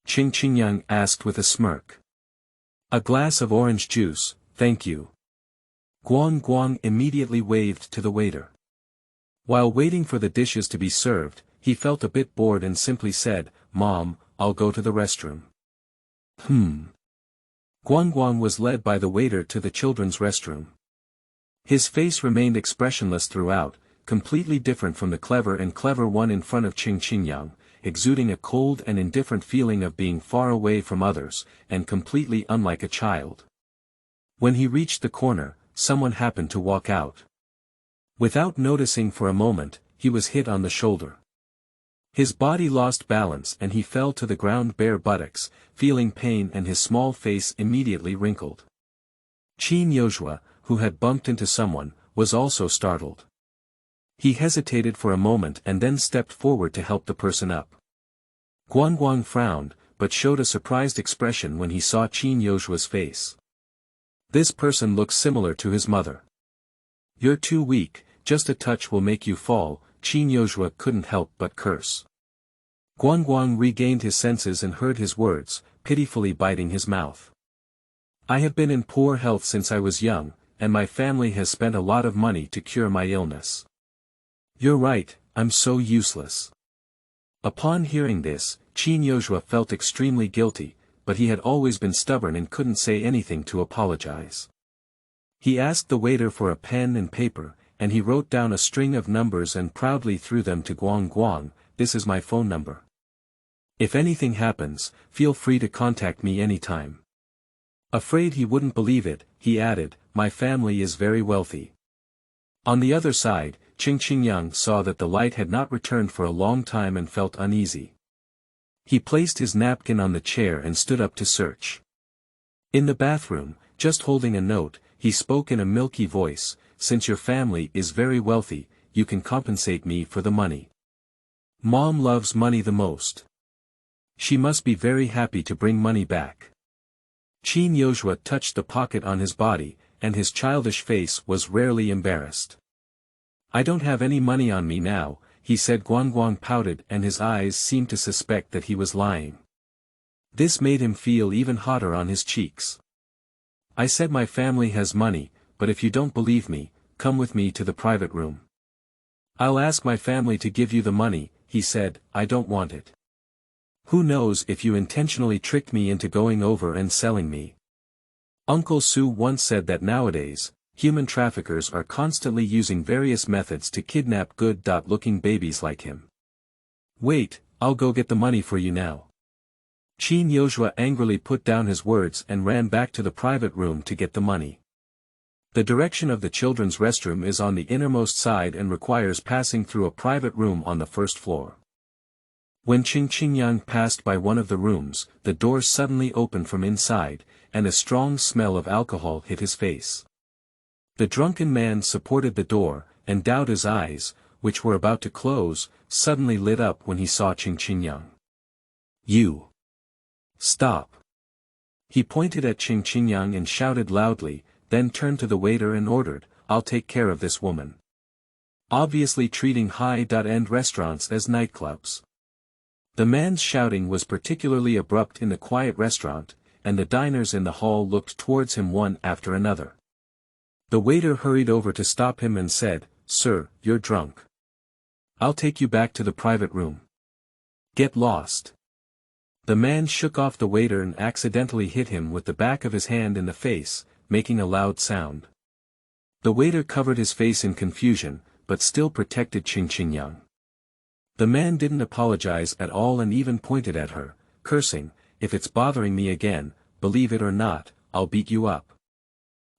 [SPEAKER 1] Cheng Qingyang asked with a smirk. "A glass of orange juice, thank you." Guang immediately waved to the waiter. While waiting for the dishes to be served, he felt a bit bored and simply said, "Mom, I'll go to the restroom." Guang was led by the waiter to the children's restroom. His face remained expressionless throughout, completely different from the clever one in front of Cheng Qingyang, exuding a cold and indifferent feeling of being far away from others, and completely unlike a child. When he reached the corner, someone happened to walk out. Without noticing for a moment, he was hit on the shoulder. His body lost balance and he fell to the ground bare buttocks, feeling pain, and his small face immediately wrinkled. Qin Ye, who had bumped into someone, was also startled. He hesitated for a moment and then stepped forward to help the person up. Guang frowned, but showed a surprised expression when he saw Qin Ye's face. This person looks similar to his mother. "You're too weak, just a touch will make you fall," Qin Ye couldn't help but curse. Guang regained his senses and heard his words, pitifully biting his mouth. "I have been in poor health since I was young, and my family has spent a lot of money to cure my illness. You're right, I'm so useless." Upon hearing this, Qin Ye felt extremely guilty, but he had always been stubborn and couldn't say anything to apologize. He asked the waiter for a pen and paper, and he wrote down a string of numbers and proudly threw them to Guang. "This is my phone number. If anything happens, feel free to contact me anytime." Afraid he wouldn't believe it, he added, "My family is very wealthy." On the other side, Cheng Qingyang saw that the light had not returned for a long time and felt uneasy. He placed his napkin on the chair and stood up to search. In the bathroom, just holding a note, he spoke in a milky voice, "Since your family is very wealthy, you can compensate me for the money. Mom loves money the most. She must be very happy to bring money back. Qin Ye touched the pocket on his body, and his childish face was rarely embarrassed. I don't have any money on me now, he said. Guangguang pouted and his eyes seemed to suspect that he was lying. This made him feel even hotter on his cheeks. I said my family has money, but if you don't believe me, come with me to the private room. I'll ask my family to give you the money, he said. I don't want it. Who knows if you intentionally tricked me into going over and selling me. Uncle Su once said that nowadays, human traffickers are constantly using various methods to kidnap good-looking babies like him. Wait, I'll go get the money for you now. Qin Ye angrily put down his words and ran back to the private room to get the money. The direction of the children's restroom is on the innermost side and requires passing through a private room on the first floor. When Cheng Qingyang passed by one of the rooms, the door suddenly opened from inside, and a strong smell of alcohol hit his face. The drunken man supported the door, and Daoda's eyes, which were about to close, suddenly lit up when he saw Cheng Qingyang. You! Stop! He pointed at Cheng Qingyang and shouted loudly, then turned to the waiter and ordered, I'll take care of this woman. Obviously treating high-end restaurants as nightclubs. The man's shouting was particularly abrupt in the quiet restaurant, and the diners in the hall looked towards him one after another. The waiter hurried over to stop him and said, Sir, you're drunk. I'll take you back to the private room. Get lost. The man shook off the waiter and accidentally hit him with the back of his hand in the face, making a loud sound. The waiter covered his face in confusion, but still protected Cheng Qingyang. The man didn't apologize at all and even pointed at her, cursing, If it's bothering me again, believe it or not, I'll beat you up.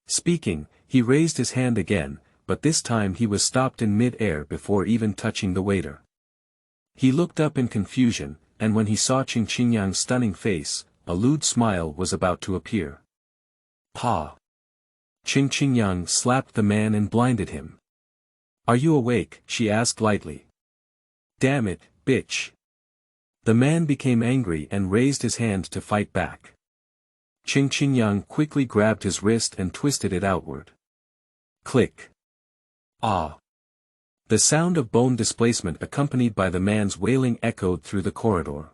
[SPEAKER 1] Speaking, he raised his hand again, but this time he was stopped in mid-air before even touching the waiter. He looked up in confusion, and when he saw Cheng Qingyang's stunning face, a lewd smile was about to appear. Pa! Cheng Qingyang slapped the man and blinded him. Are you awake? She asked lightly. Damn it, bitch! The man became angry and raised his hand to fight back. Cheng Qingyang quickly grabbed his wrist and twisted it outward. Click! Ah! The sound of bone displacement accompanied by the man's wailing echoed through the corridor.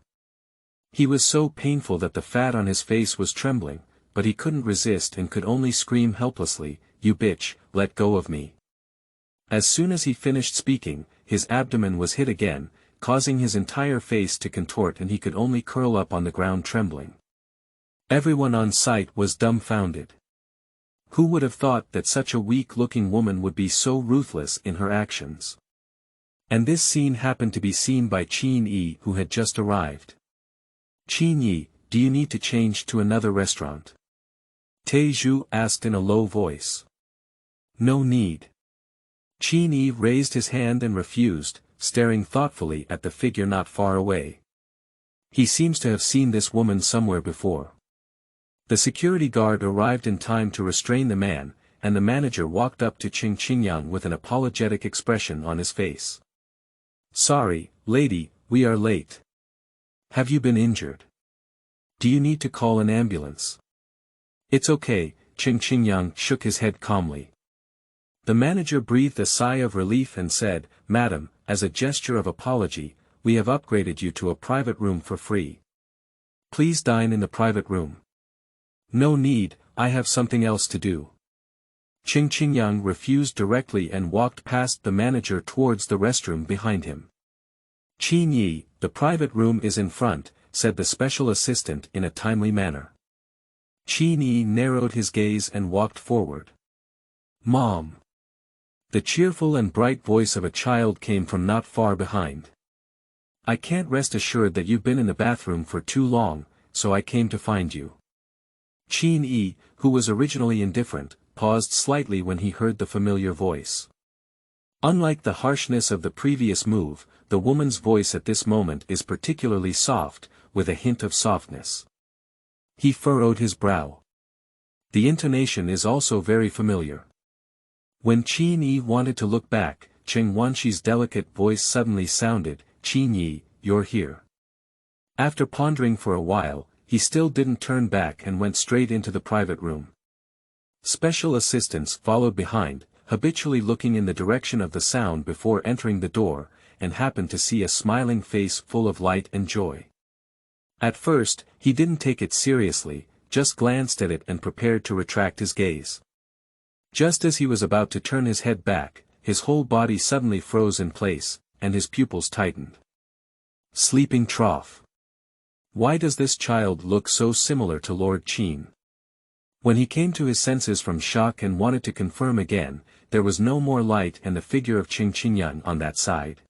[SPEAKER 1] He was so painful that the fat on his face was trembling, but he couldn't resist and could only scream helplessly, You bitch, let go of me. As soon as he finished speaking, his abdomen was hit again, causing his entire face to contort and he could only curl up on the ground trembling. Everyone on site was dumbfounded. Who would have thought that such a weak-looking woman would be so ruthless in her actions? And this scene happened to be seen by Qin Ye, who had just arrived. Qin Ye, do you need to change to another restaurant? Te Zhu asked in a low voice. No need. Qin Ye raised his hand and refused, staring thoughtfully at the figure not far away. He seems to have seen this woman somewhere before. The security guard arrived in time to restrain the man, and the manager walked up to Cheng Qingyang with an apologetic expression on his face. Sorry, lady, we are late. Have you been injured? Do you need to call an ambulance? It's okay, Cheng Qingyang shook his head calmly. The manager breathed a sigh of relief and said, Madam, as a gesture of apology, we have upgraded you to a private room for free. Please dine in the private room. No need, I have something else to do. Cheng Qingyang refused directly and walked past the manager towards the restroom behind him. Qin Ye, the private room is in front, said the special assistant in a timely manner. Qin Ye narrowed his gaze and walked forward. Mom! The cheerful and bright voice of a child came from not far behind. I can't rest assured that you've been in the bathroom for too long, so I came to find you. Qin Ye, who was originally indifferent, paused slightly when he heard the familiar voice. Unlike the harshness of the previous move, the woman's voice at this moment is particularly soft, with a hint of softness. He furrowed his brow. The intonation is also very familiar. When Qin Ye wanted to look back, Cheng Wanxi's delicate voice suddenly sounded, Qin Ye, you're here. After pondering for a while, he still didn't turn back and went straight into the private room. Special assistants followed behind, habitually looking in the direction of the sound before entering the door, and happened to see a smiling face full of light and joy. At first, he didn't take it seriously, just glanced at it and prepared to retract his gaze. Just as he was about to turn his head back, his whole body suddenly froze in place, and his pupils tightened. Sleeping trough. Why does this child look so similar to Lord Qin? When he came to his senses from shock and wanted to confirm again, there was no more light and the figure of Cheng Qingyang on that side.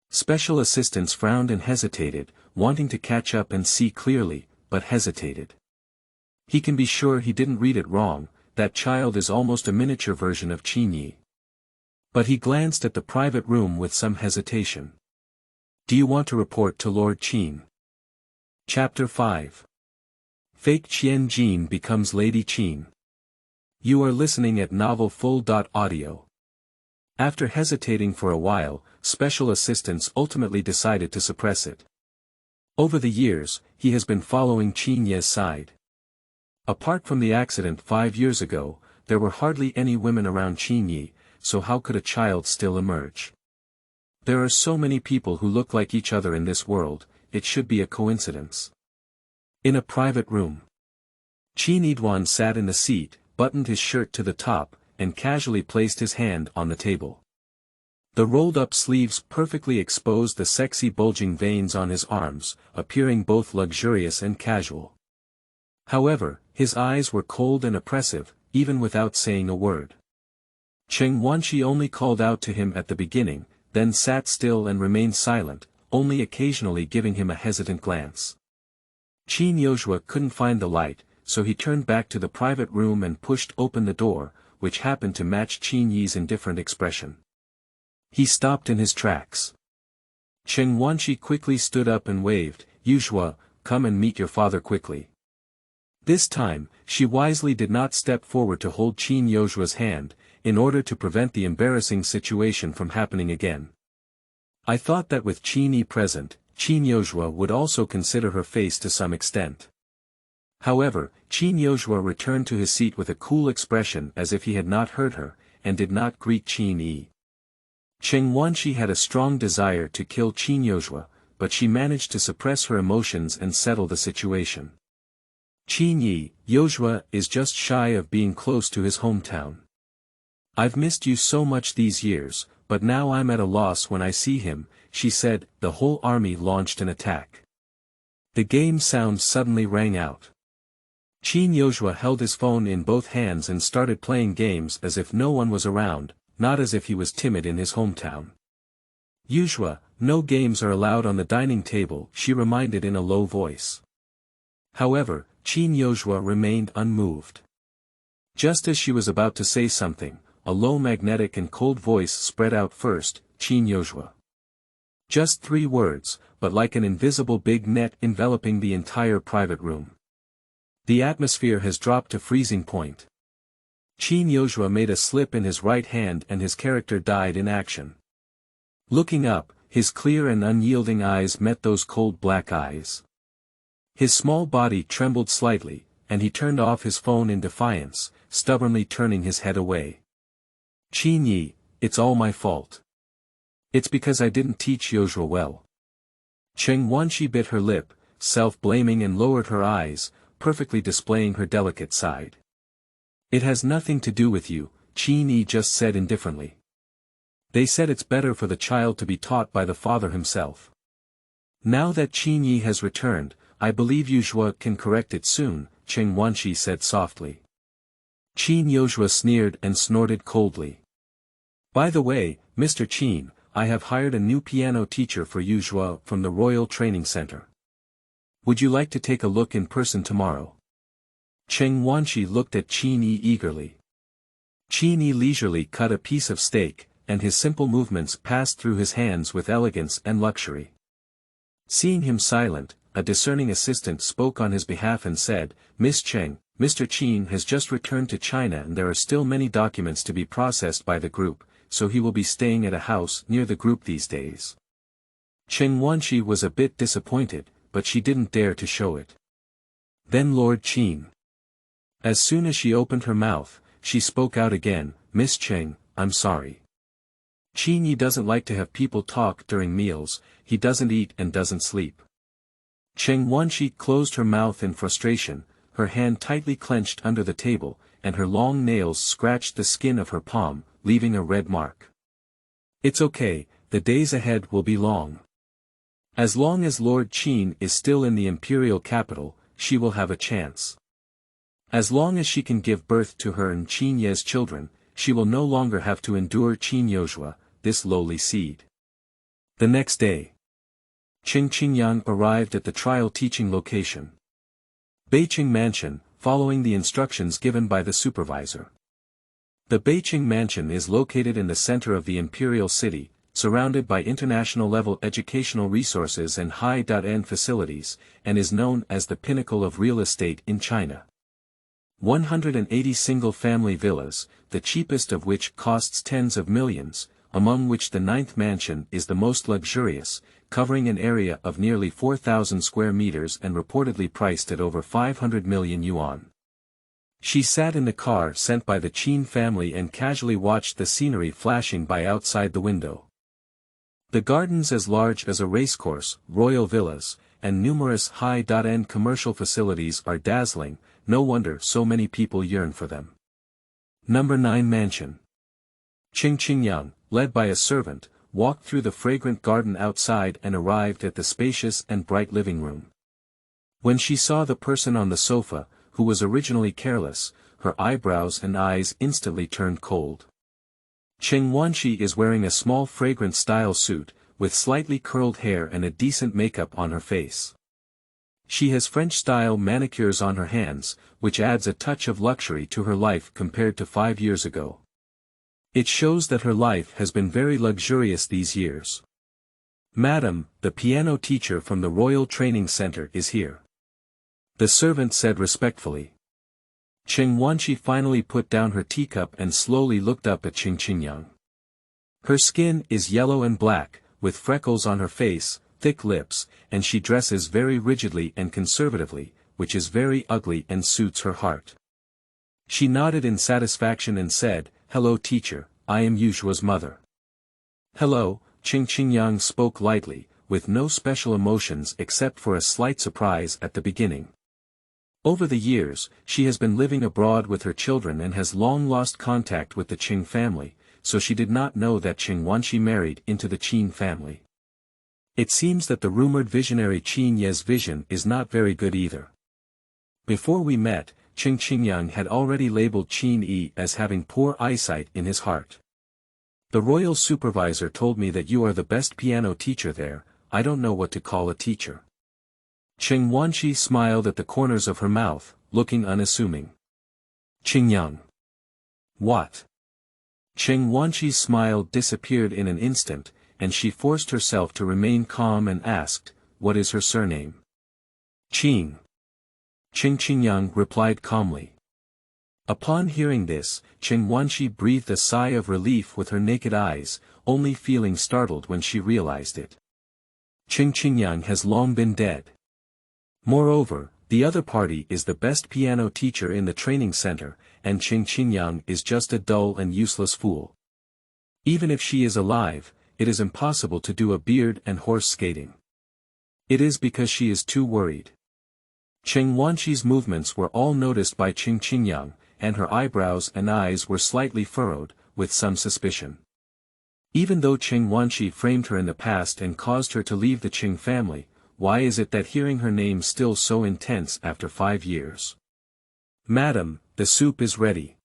[SPEAKER 1] Special assistants frowned and hesitated, wanting to catch up and see clearly, but hesitated. He can be sure he didn't read it wrong, that child is almost a miniature version of Qin Ye. But he glanced at the private room with some hesitation. Do you want to report to Lord Qin? Chapter 5. Fake Qianjin becomes Lady Qin. You are listening at novel.full.audio. After hesitating for a while, special assistants ultimately decided to suppress it. Over the years, he has been following Qin Ye's side. Apart from the accident 5 years ago, there were hardly any women around Qin Ye, so how could a child still emerge? There are so many people who look like each other in this world, it should be a coincidence. In a private room. Qin Yiguan sat in the seat, buttoned his shirt to the top, and casually placed his hand on the table. The rolled-up sleeves perfectly exposed the sexy bulging veins on his arms, appearing both luxurious and casual. However, his eyes were cold and oppressive, even without saying a word. Cheng Wanshi only called out to him at the beginning, then sat still and remained silent, only occasionally giving him a hesitant glance. Qin Yozhua couldn't find the light, so he turned back to the private room and pushed open the door, which happened to match Qin Ye's indifferent expression. He stopped in his tracks. Cheng Wanshi quickly stood up and waved, Yozhua, come and meet your father quickly. This time, she wisely did not step forward to hold Qin Yozhua's hand, in order to prevent the embarrassing situation from happening again. I thought that with Qin Ye present, Qin Yozhua would also consider her face to some extent. However, Qin Yozhua returned to his seat with a cool expression as if he had not heard her, and did not greet Qin Ye. Cheng Wanshi had a strong desire to kill Qin Yozhua, but she managed to suppress her emotions and settle the situation. Qin Ye, Yozhua is just shy of being close to his hometown. I've missed you so much these years, but now I'm at a loss when I see him, she said. The whole army launched an attack. The game sound suddenly rang out. Qin Yozhua held his phone in both hands and started playing games as if no one was around, not as if he was timid in his hometown. Yozhua, no games are allowed on the dining table, she reminded in a low voice. However, Qin Yozhua remained unmoved. Just as she was about to say something, a low magnetic and cold voice spread out first, Qin Yozhua. Just 3 words, but like an invisible big net enveloping the entire private room. The atmosphere has dropped to freezing point. Qin Yozhua made a slip in his right hand and his character died in action. Looking up, his clear and unyielding eyes met those cold black eyes. His small body trembled slightly, and he turned off his phone in defiance, stubbornly turning his head away. Qin Ye, it's all my fault. It's because I didn't teach Yozhua well. Cheng Wanshi bit her lip, self-blaming, and lowered her eyes, perfectly displaying her delicate side. It has nothing to do with you, Qin Ye just said indifferently. They said it's better for the child to be taught by the father himself. Now that Qin Ye has returned, I believe Yozhua can correct it soon, Cheng Wanshi said softly. Qin Yozhua sneered and snorted coldly. By the way, Mr. Qin, I have hired a new piano teacher for Yozhua from the Royal Training Center. Would you like to take a look in person tomorrow? Cheng Wanshi looked at Qin Ye eagerly. Qin Ye leisurely cut a piece of steak, and his simple movements passed through his hands with elegance and luxury. Seeing him silent, a discerning assistant spoke on his behalf and said, Miss Cheng, Mr. Qin has just returned to China and there are still many documents to be processed by the group, so he will be staying at a house near the group these days. Cheng Wanshi was a bit disappointed, but she didn't dare to show it. Then Lord Qin. As soon as she opened her mouth, she spoke out again, "Miss Cheng, I'm sorry. Qin Ye doesn't like to have people talk during meals, he doesn't eat and doesn't sleep." Cheng Wanshi closed her mouth in frustration, her hand tightly clenched under the table, and her long nails scratched the skin of her palm, leaving a red mark. "It's okay, the days ahead will be long. As long as Lord Qin is still in the imperial capital, she will have a chance. As long as she can give birth to her and Qin Ye's children, she will no longer have to endure Qin Yozhua, this lowly seed." The next day, Cheng Qingyang arrived at the trial teaching location. Beiqing Mansion, following the instructions given by the supervisor. The Beiqing Mansion is located in the center of the imperial city, surrounded by international-level educational resources and high-end facilities, and is known as the pinnacle of real estate in China. 180 single-family villas, the cheapest of which costs tens of millions, among which the 9th mansion is the most luxurious, covering an area of nearly 4,000 square meters and reportedly priced at over 500 million yuan. She sat in the car sent by the Qin family and casually watched the scenery flashing by outside the window. The gardens as large as a racecourse, royal villas, and numerous high-end commercial facilities are dazzling, no wonder so many people yearn for them. Number 9 Mansion. Cheng Qingyang, led by a servant, walked through the fragrant garden outside and arrived at the spacious and bright living room. When she saw the person on the sofa, who was originally careless, her eyebrows and eyes instantly turned cold. Cheng Wanshi is wearing a small fragrant-style suit, with slightly curled hair and a decent makeup on her face. She has French-style manicures on her hands, which adds a touch of luxury to her life compared to 5 years ago. It shows that her life has been very luxurious these years. "Madam, the piano teacher from the Royal Training Center is here," the servant said respectfully. Cheng Wanshi finally put down her teacup and slowly looked up at Cheng Qingyang. Her skin is yellow and black, with freckles on her face, thick lips, and she dresses very rigidly and conservatively, which is very ugly and suits her heart. She nodded in satisfaction and said, "Hello teacher, I am Yuzhua's mother." "Hello," Cheng Qingyang spoke lightly, with no special emotions except for a slight surprise at the beginning. Over the years, she has been living abroad with her children and has long lost contact with the Qing family, so she did not know that Cheng Wanshi married into the Qin family. It seems that the rumored visionary Qin Ye's vision is not very good either. Before we met, Cheng Qingyang had already labeled Qin Ye as having poor eyesight in his heart. "The royal supervisor told me that you are the best piano teacher there, I don't know what to call a teacher." Cheng Wanshi smiled at the corners of her mouth, looking unassuming. "Qingyang." "What?" Cheng Wanshi's smile disappeared in an instant, and she forced herself to remain calm and asked, "What is her surname?" "Qin." Cheng Qingyang replied calmly. Upon hearing this, Cheng Wanshi breathed a sigh of relief with her naked eyes, only feeling startled when she realized it. Cheng Qingyang has long been dead. Moreover, the other party is the best piano teacher in the training center, and Cheng Qingyang is just a dull and useless fool. Even if she is alive, it is impossible to do a beard and horse skating. It is because she is too worried. Cheng Wanshi's movements were all noticed by Cheng Qingyang, and her eyebrows and eyes were slightly furrowed, with some suspicion. Even though Cheng Wanshi framed her in the past and caused her to leave the Qing family, why is it that hearing her name still so intense after 5 years? "Madam, the soup is ready."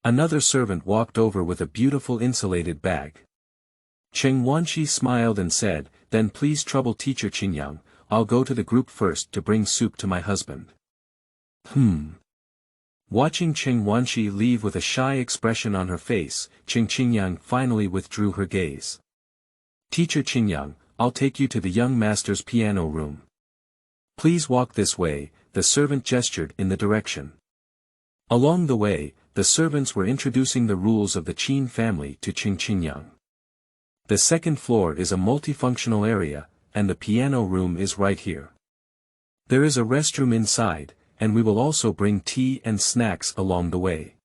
[SPEAKER 1] Another servant walked over with a beautiful insulated bag. Cheng Wanshi smiled and said, "Then please trouble teacher Qingyang, I'll go to the group first to bring soup to my husband." Watching Cheng Wanshi leave with a shy expression on her face, Cheng Qingyang finally withdrew her gaze. "Teacher Qingyang, I'll take you to the young master's piano room. Please walk this way," the servant gestured in the direction. Along the way, the servants were introducing the rules of the Qin family to Cheng Qingyang. The second floor is a multifunctional area, and the piano room is right here. There is a restroom inside, and we will also bring tea and snacks along the way.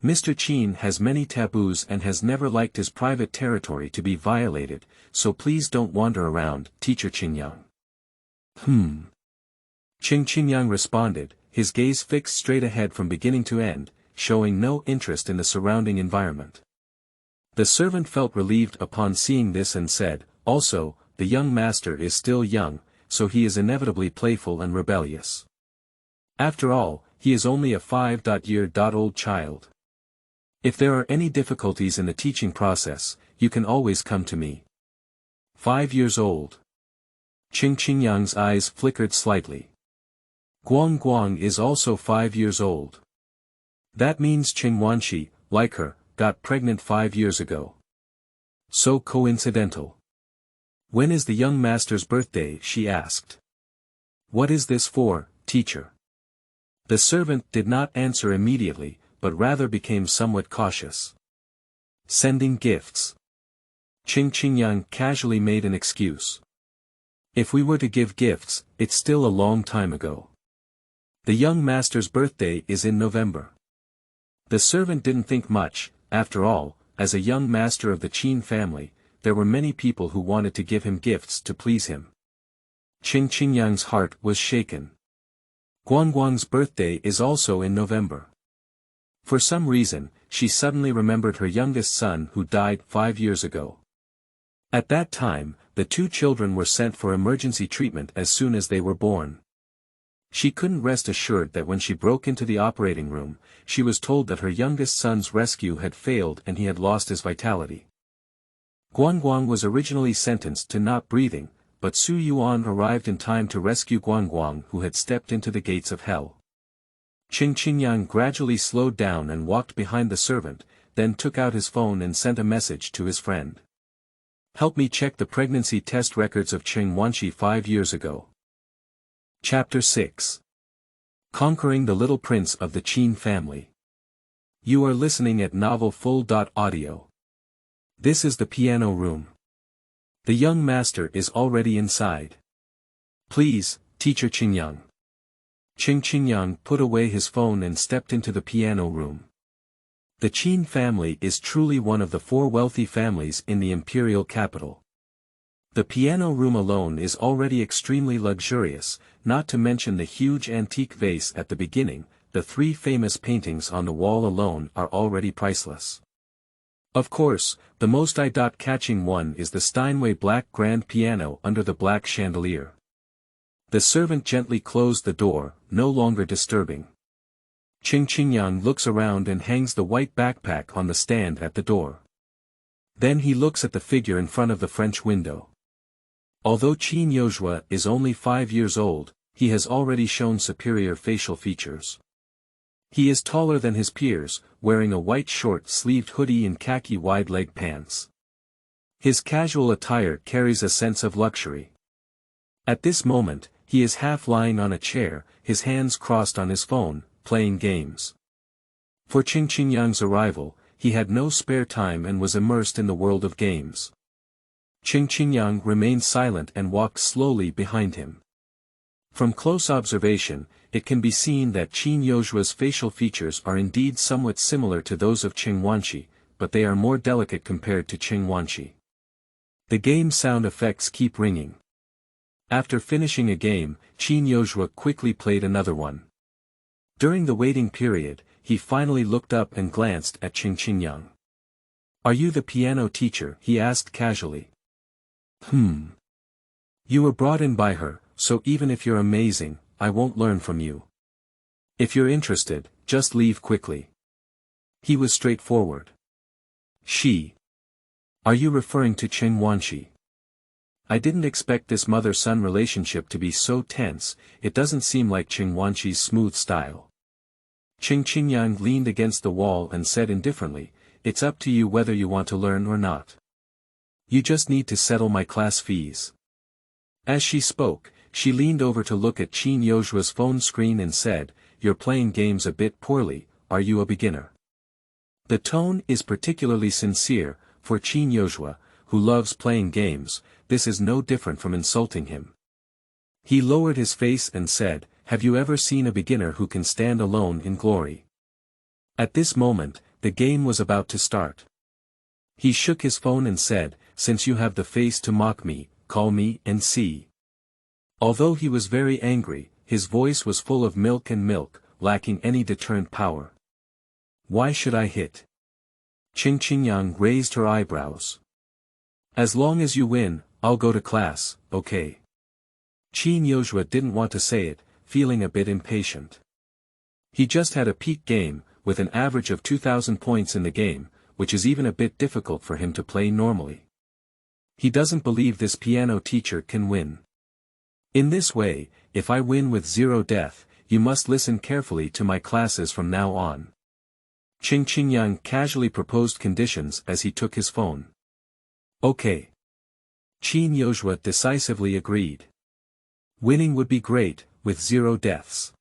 [SPEAKER 1] Mr. Qin has many taboos and has never liked his private territory to be violated, so please don't wander around, Teacher Qingyang. Cheng Qingyang responded, his gaze fixed straight ahead from beginning to end, showing no interest in the surrounding environment. The servant felt relieved upon seeing this and said, also, the young master is still young, so he is inevitably playful and rebellious. After all, he is only a 5-year-old child. If there are any difficulties in the teaching process, you can always come to me. 5 years old. Cheng Qingyang's eyes flickered slightly. Guang is also 5 years old. That means Cheng Wanshi, like her, got pregnant 5 years ago. So coincidental. When is the young master's birthday? She asked. What is this for, teacher? The servant did not answer immediately, but rather became somewhat cautious. Sending gifts. Cheng Qingyang casually made an excuse. If we were to give gifts, it's still a long time ago. The young master's birthday is in November. The servant didn't think much. After all, as a young master of the Qin family, there were many people who wanted to give him gifts to please him. Cheng Qingyang's heart was shaken. Guang's birthday is also in November. For some reason, she suddenly remembered her youngest son who died 5 years ago. At that time, the two children were sent for emergency treatment as soon as they were born. She couldn't rest assured that when she broke into the operating room, she was told that her youngest son's rescue had failed and he had lost his vitality. Guang was originally sentenced to not breathing, but Su Yuan arrived in time to rescue Guang who had stepped into the gates of hell. Cheng Qingyang gradually slowed down and walked behind the servant, then took out his phone and sent a message to his friend. Help me check the pregnancy test records of Cheng Wanshi 5 years ago. Chapter 6. Conquering the Little Prince of the Qin Family. You are listening at novel.full.audio. This is the piano room. The young master is already inside. Please, Teacher Qingyang. Cheng Qingyang put away his phone and stepped into the piano room. The Qin family is truly one of the 4 wealthy families in the imperial capital. The piano room alone is already extremely luxurious, not to mention the huge antique vase at the beginning. The 3 famous paintings on the wall alone are already priceless. Of course, the most eye-catching one is the Steinway black grand piano under the black chandelier. The servant gently closed the door, no longer disturbing. Cheng Qingyang looks around and hangs the white backpack on the stand at the door. Then he looks at the figure in front of the French window. Although Qin Ye is only 5 years old, he has already shown superior facial features. He is taller than his peers, wearing a white short-sleeved hoodie and khaki wide-leg pants. His casual attire carries a sense of luxury. At this moment, he is half lying on a chair, his hands crossed on his phone, playing games. For Cheng Qingyang's arrival, he had no spare time and was immersed in the world of games. Cheng Qingyang remained silent and walked slowly behind him. From close observation, it can be seen that Qin Ye's facial features are indeed somewhat similar to those of Cheng Wanshi, but they are more delicate compared to Cheng Wanshi. The game sound effects keep ringing. After finishing a game, Qin Ye quickly played another one. During the waiting period, he finally looked up and glanced at Cheng Qingyang. Are you the piano teacher? He asked casually. You were brought in by her, so even if you're amazing, I won't learn from you. If you're interested, just leave quickly. He was straightforward. She. Are you referring to Cheng Wanshi? I didn't expect this mother-son relationship to be so tense. It doesn't seem like Cheng Wanshi's smooth style. Cheng Qingyang leaned against the wall and said indifferently, it's up to you whether you want to learn or not. You just need to settle my class fees. As she spoke, she leaned over to look at Qin Ye's phone screen and said, you're playing games a bit poorly, are you a beginner? The tone is particularly sincere, for Qin Ye, who loves playing games, this is no different from insulting him. He lowered his face and said, "Have you ever seen a beginner who can stand alone in glory?" At this moment, the game was about to start. He shook his phone and said, "Since you have the face to mock me, call me and see." Although he was very angry, his voice was full of milk, lacking any deterrent power. "Why should I hit?" Cheng Qingyang raised her eyebrows. "As long as you win, I'll go to class, okay?" Qin Ye didn't want to say it, feeling a bit impatient. He just had a peak game, with an average of 2,000 points in the game, which is even a bit difficult for him to play normally. He doesn't believe this piano teacher can win. "In this way, if I win with 0 death, you must listen carefully to my classes from now on." Cheng Qingyang casually proposed conditions as he took his phone. "Okay." Qin Ye decisively agreed. Winning would be great, with 0 deaths.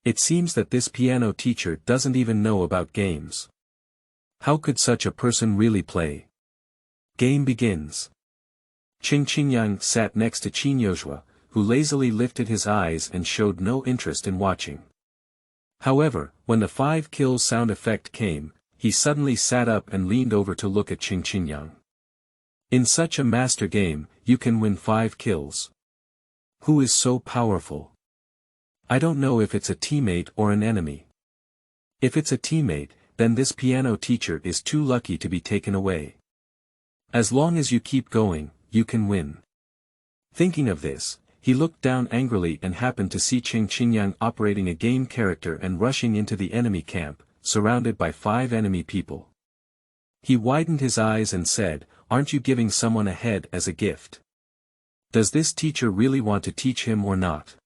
[SPEAKER 1] It seems that this piano teacher doesn't even know about games. How could such a person really play? Game begins. Cheng Qingyang sat next to Qin Ye, who lazily lifted his eyes and showed no interest in watching. However, when the 5 kills sound effect came, he suddenly sat up and leaned over to look at Cheng Qingyang. "In such a master game, you can win 5 kills. Who is so powerful? I don't know if it's a teammate or an enemy. If it's a teammate, then this piano teacher is too lucky to be taken away. As long as you keep going, you can win." Thinking of this, he looked down angrily and happened to see Cheng Qingyang operating a game character and rushing into the enemy camp, surrounded by 5 enemy people. He widened his eyes and said, "Aren't you giving someone a head as a gift? Does this teacher really want to teach him or not?"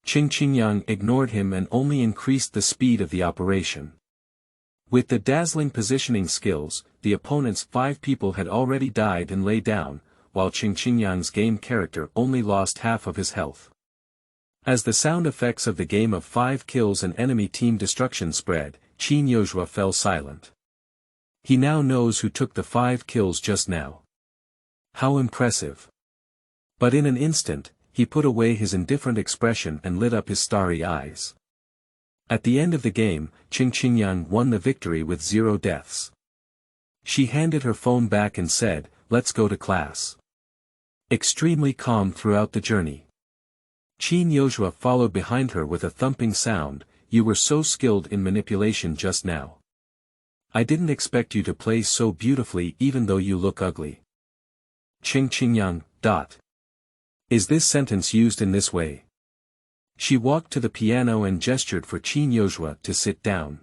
[SPEAKER 1] Cheng Qingyang ignored him and only increased the speed of the operation. With the dazzling positioning skills, the opponent's 5 people had already died and lay down, while Cheng Qingyang's game character only lost half of his health. As the sound effects of the game of 5 kills and enemy team destruction spread, Qin Ye fell silent. He now knows who took the 5 kills just now. How impressive. But in an instant, he put away his indifferent expression and lit up his starry eyes. At the end of the game, Cheng Qingyang won the victory with 0 deaths. She handed her phone back and said, "Let's go to class." Extremely calm throughout the journey. Qin Ye followed behind her with a thumping sound, "You were so skilled in manipulation just now. I didn't expect you to play so beautifully even though you look ugly." Cheng Qingyang. Is this sentence used in this way? She walked to the piano and gestured for Qin Ye to sit down.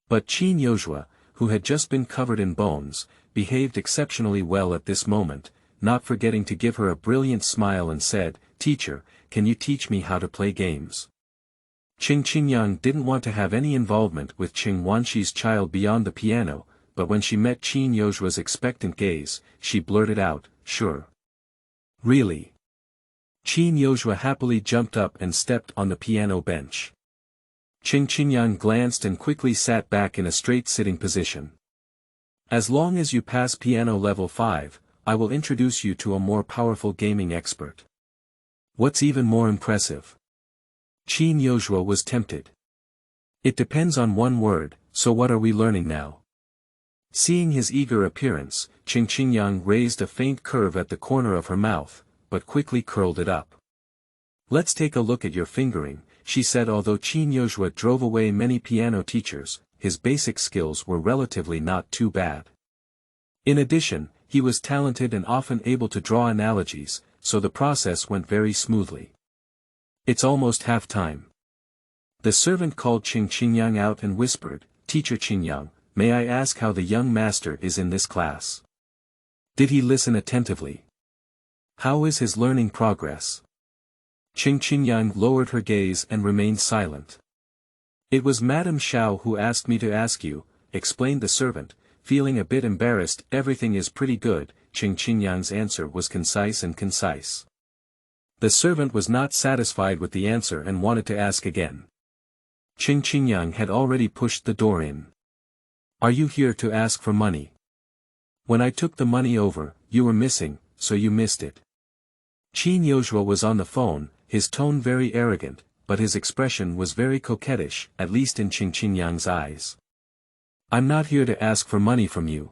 [SPEAKER 1] But Qin Ye, who had just been covered in bones, behaved exceptionally well at this moment, not forgetting to give her a brilliant smile and said, "Teacher, can you teach me how to play games?" Cheng Qingyang didn't want to have any involvement with Cheng Wanxi's child beyond the piano, but when she met Qin Ye's expectant gaze, she blurted out, "Sure." "Really?" Qin Ye happily jumped up and stepped on the piano bench. Cheng Qingyang glanced and quickly sat back in a straight sitting position. "As long as you pass piano level 5, I will introduce you to a more powerful gaming expert." "What's even more impressive?" Qin Ye was tempted. "It depends on one word, so what are we learning now?" Seeing his eager appearance, Cheng Qingyang raised a faint curve at the corner of her mouth, but quickly curled it up. "Let's take a look at your fingering," she said. Although Qin Ye drove away many piano teachers, his basic skills were relatively not too bad. In addition, he was talented and often able to draw analogies, so the process went very smoothly. "It's almost half-time." The servant called Cheng Qingyang out and whispered, "Teacher Qingyang, may I ask how the young master is in this class? Did he listen attentively? How is his learning progress?" Cheng Qingyang lowered her gaze and remained silent. "It was Madame Xiao who asked me to ask you," explained the servant, feeling a bit embarrassed. "Everything is pretty good." Cheng Qingyang's answer was concise and concise. The servant was not satisfied with the answer and wanted to ask again. Cheng Qingyang had already pushed the door in. "Are you here to ask for money?" When I took the money over, you were missing, so you missed it. Qin Ye was on the phone, his tone very arrogant, but his expression was very coquettish, at least in Cheng Qingyang's eyes. I'm not here to ask for money from you.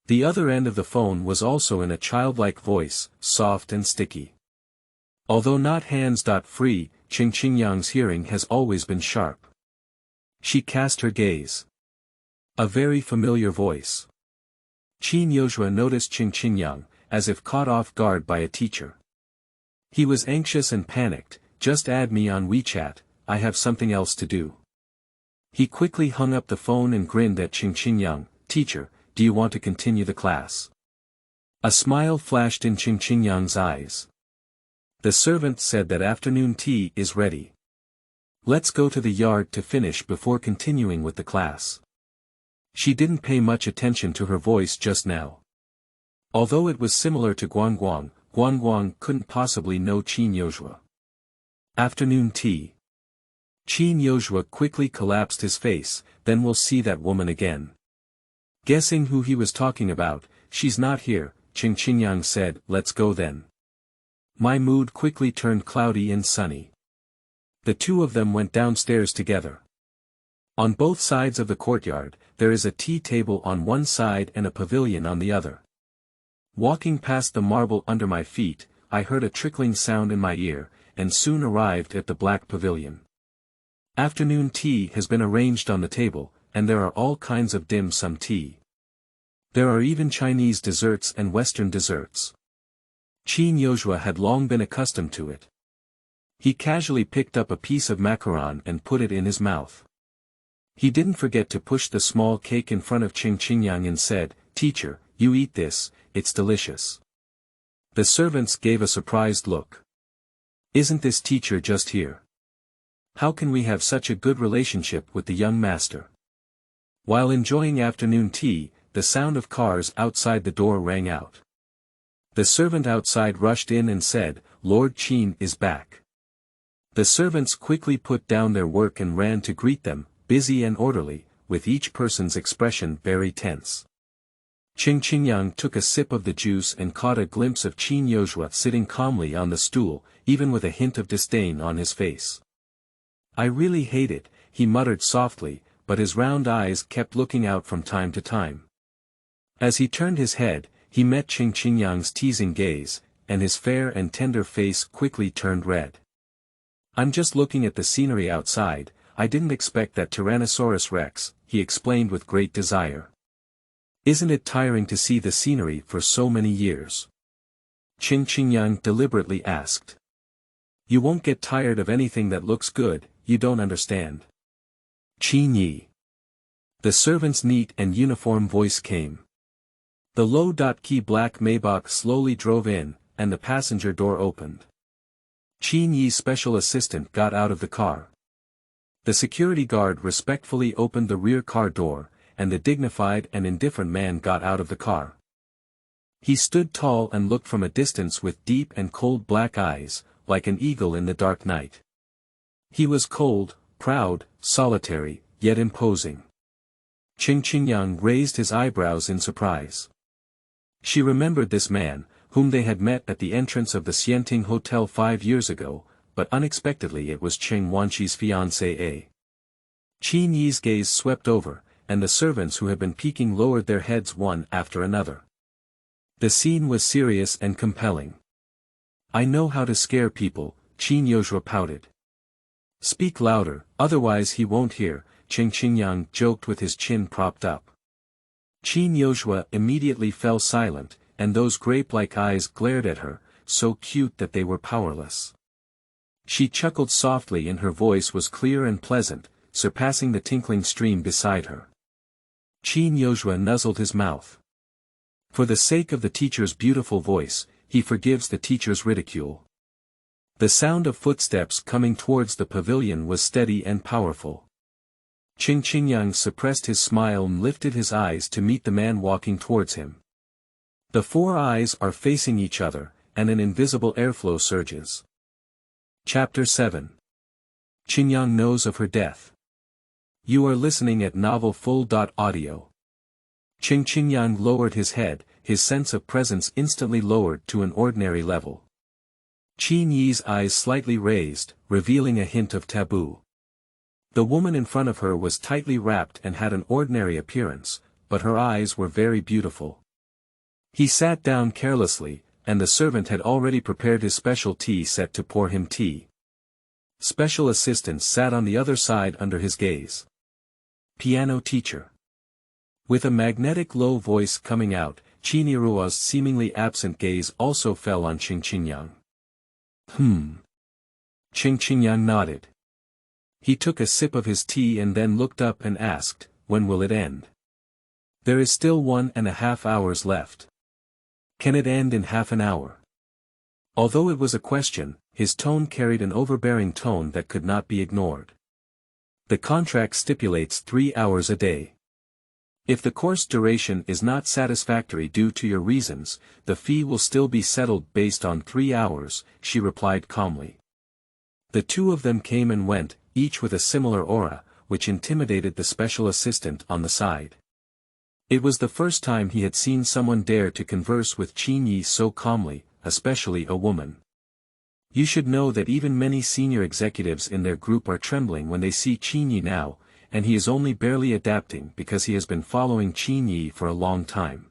[SPEAKER 1] The other end of the phone was also in a childlike voice, soft and sticky. Although not hands-free, Cheng Qingyang's hearing has always been sharp. She cast her gaze. A very familiar voice. Qin Ye noticed Cheng Qingyang, as if caught off guard by a teacher. He was anxious and panicked. Just add me on WeChat, I have something else to do. He quickly hung up the phone and grinned at Cheng Qingyang. Teacher, do you want to continue the class? A smile flashed in Cheng Qingyang's eyes. The servant said that afternoon tea is ready. Let's go to the yard to finish before continuing with the class. She didn't pay much attention to her voice just now. Although it was similar to Guangguang couldn't possibly know Qin Ye. Afternoon tea. Qin Ye quickly collapsed his face, then we'll see that woman again. Guessing who he was talking about, she's not here, Cheng Qingyang said, let's go then. My mood quickly turned cloudy and sunny. The two of them went downstairs together. On both sides of the courtyard, there is a tea table on one side and a pavilion on the other. Walking past the marble under my feet, I heard a trickling sound in my ear, and soon arrived at the black pavilion. Afternoon tea has been arranged on the table, and there are all kinds of dim sum tea. There are even Chinese desserts and Western desserts. Qin Ye had long been accustomed to it. He casually picked up a piece of macaron and put it in his mouth. He didn't forget to push the small cake in front of Cheng Qingyang and said, Teacher, you eat this, it's delicious. The servants gave a surprised look. Isn't this teacher just here? How can we have such a good relationship with the young master? While enjoying afternoon tea, the sound of cars outside the door rang out. The servant outside rushed in and said, Lord Qin is back. The servants quickly put down their work and ran to greet them, busy and orderly, with each person's expression very tense. Cheng Qingyang took a sip of the juice and caught a glimpse of Qin Ye sitting calmly on the stool, even with a hint of disdain on his face. I really hate it, he muttered softly, but his round eyes kept looking out from time to time. As he turned his head, he met Cheng Qingyang's teasing gaze, and his fair and tender face quickly turned red. I'm just looking at the scenery outside, I didn't expect that Tyrannosaurus Rex, he explained with great desire. Isn't it tiring to see the scenery for so many years? Cheng Qingyang deliberately asked. You won't get tired of anything that looks good, you don't understand. Qin Ye. The servant's neat and uniform voice came. The low-key black Maybach slowly drove in, and the passenger door opened. Qin Ye's special assistant got out of the car. The security guard respectfully opened the rear car door, and the dignified and indifferent man got out of the car. He stood tall and looked from a distance with deep and cold black eyes, like an eagle in the dark night. He was cold, proud, solitary, yet imposing. Cheng Qingyang raised his eyebrows in surprise. She remembered this man, whom they had met at the entrance of the Xianting Hotel 5 years ago, but unexpectedly it was Cheng Wanqi's fiancée. Qin Ye's gaze swept over, and the servants who had been peeking lowered their heads one after another. The scene was serious and compelling. I know how to scare people, Qin Ye pouted. Speak louder, otherwise he won't hear, Cheng Qingyang joked with his chin propped up. Qin Ye immediately fell silent, and those grape-like eyes glared at her, so cute that they were powerless. She chuckled softly and her voice was clear and pleasant, surpassing the tinkling stream beside her. Qin Ye nuzzled his mouth. For the sake of the teacher's beautiful voice, he forgives the teacher's ridicule. The sound of footsteps coming towards the pavilion was steady and powerful. Cheng Qingyang suppressed his smile and lifted his eyes to meet the man walking towards him. The four eyes are facing each other, and an invisible airflow surges. Chapter 7. Qingyang knows of her death. You are listening at novel full.audio. Cheng Qingyang lowered his head, his sense of presence instantly lowered to an ordinary level. Qin Ye's eyes slightly raised, revealing a hint of taboo. The woman in front of her was tightly wrapped and had an ordinary appearance, but her eyes were very beautiful. He sat down carelessly, and the servant had already prepared his special tea set to pour him tea. Special assistants sat on the other side under his gaze. Piano teacher. With a magnetic low voice coming out, Qin Ye's seemingly absent gaze also fell on Cheng Qingyang. Cheng Qingyang nodded. He took a sip of his tea and then looked up and asked, "When will it end?" "There is still 1.5 hours left." "Can it end in half an hour?" Although it was a question, his tone carried an overbearing tone that could not be ignored. "The contract stipulates 3 hours a day. If the course duration is not satisfactory due to your reasons, the fee will still be settled based on 3 hours, she replied calmly. The two of them came and went, each with a similar aura, which intimidated the special assistant on the side. It was the first time he had seen someone dare to converse with Qin Ye so calmly, especially a woman. You should know that even many senior executives in their group are trembling when they see Qin Ye now, and he is only barely adapting because he has been following Qin Ye for a long time.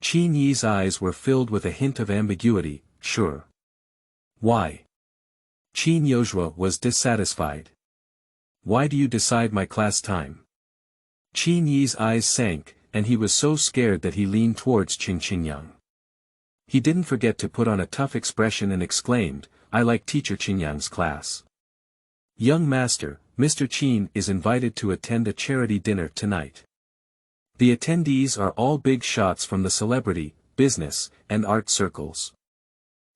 [SPEAKER 1] Qin Ye's eyes were filled with a hint of ambiguity, sure. Why? Qin Ye was dissatisfied. Why do you decide my class time? Qin Ye's eyes sank, and he was so scared that he leaned towards Cheng Qingyang. He didn't forget to put on a tough expression and exclaimed, "I like Teacher Qingyang's class. Young master, Mr. Qin is invited to attend a charity dinner tonight. The attendees are all big shots from the celebrity, business, and art circles.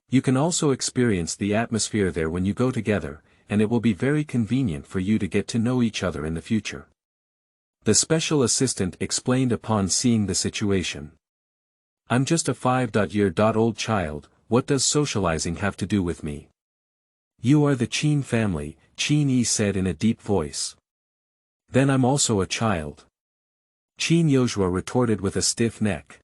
[SPEAKER 1] You can also experience the atmosphere there when you go together, and it will be very convenient for you to get to know each other in the future." The special assistant explained upon seeing the situation. "I'm just a 5-year-old child, what does socializing have to do with me?" "You are the Qin family," Qin Ye said in a deep voice. "Then I'm also a child." Qin Ye retorted with a stiff neck.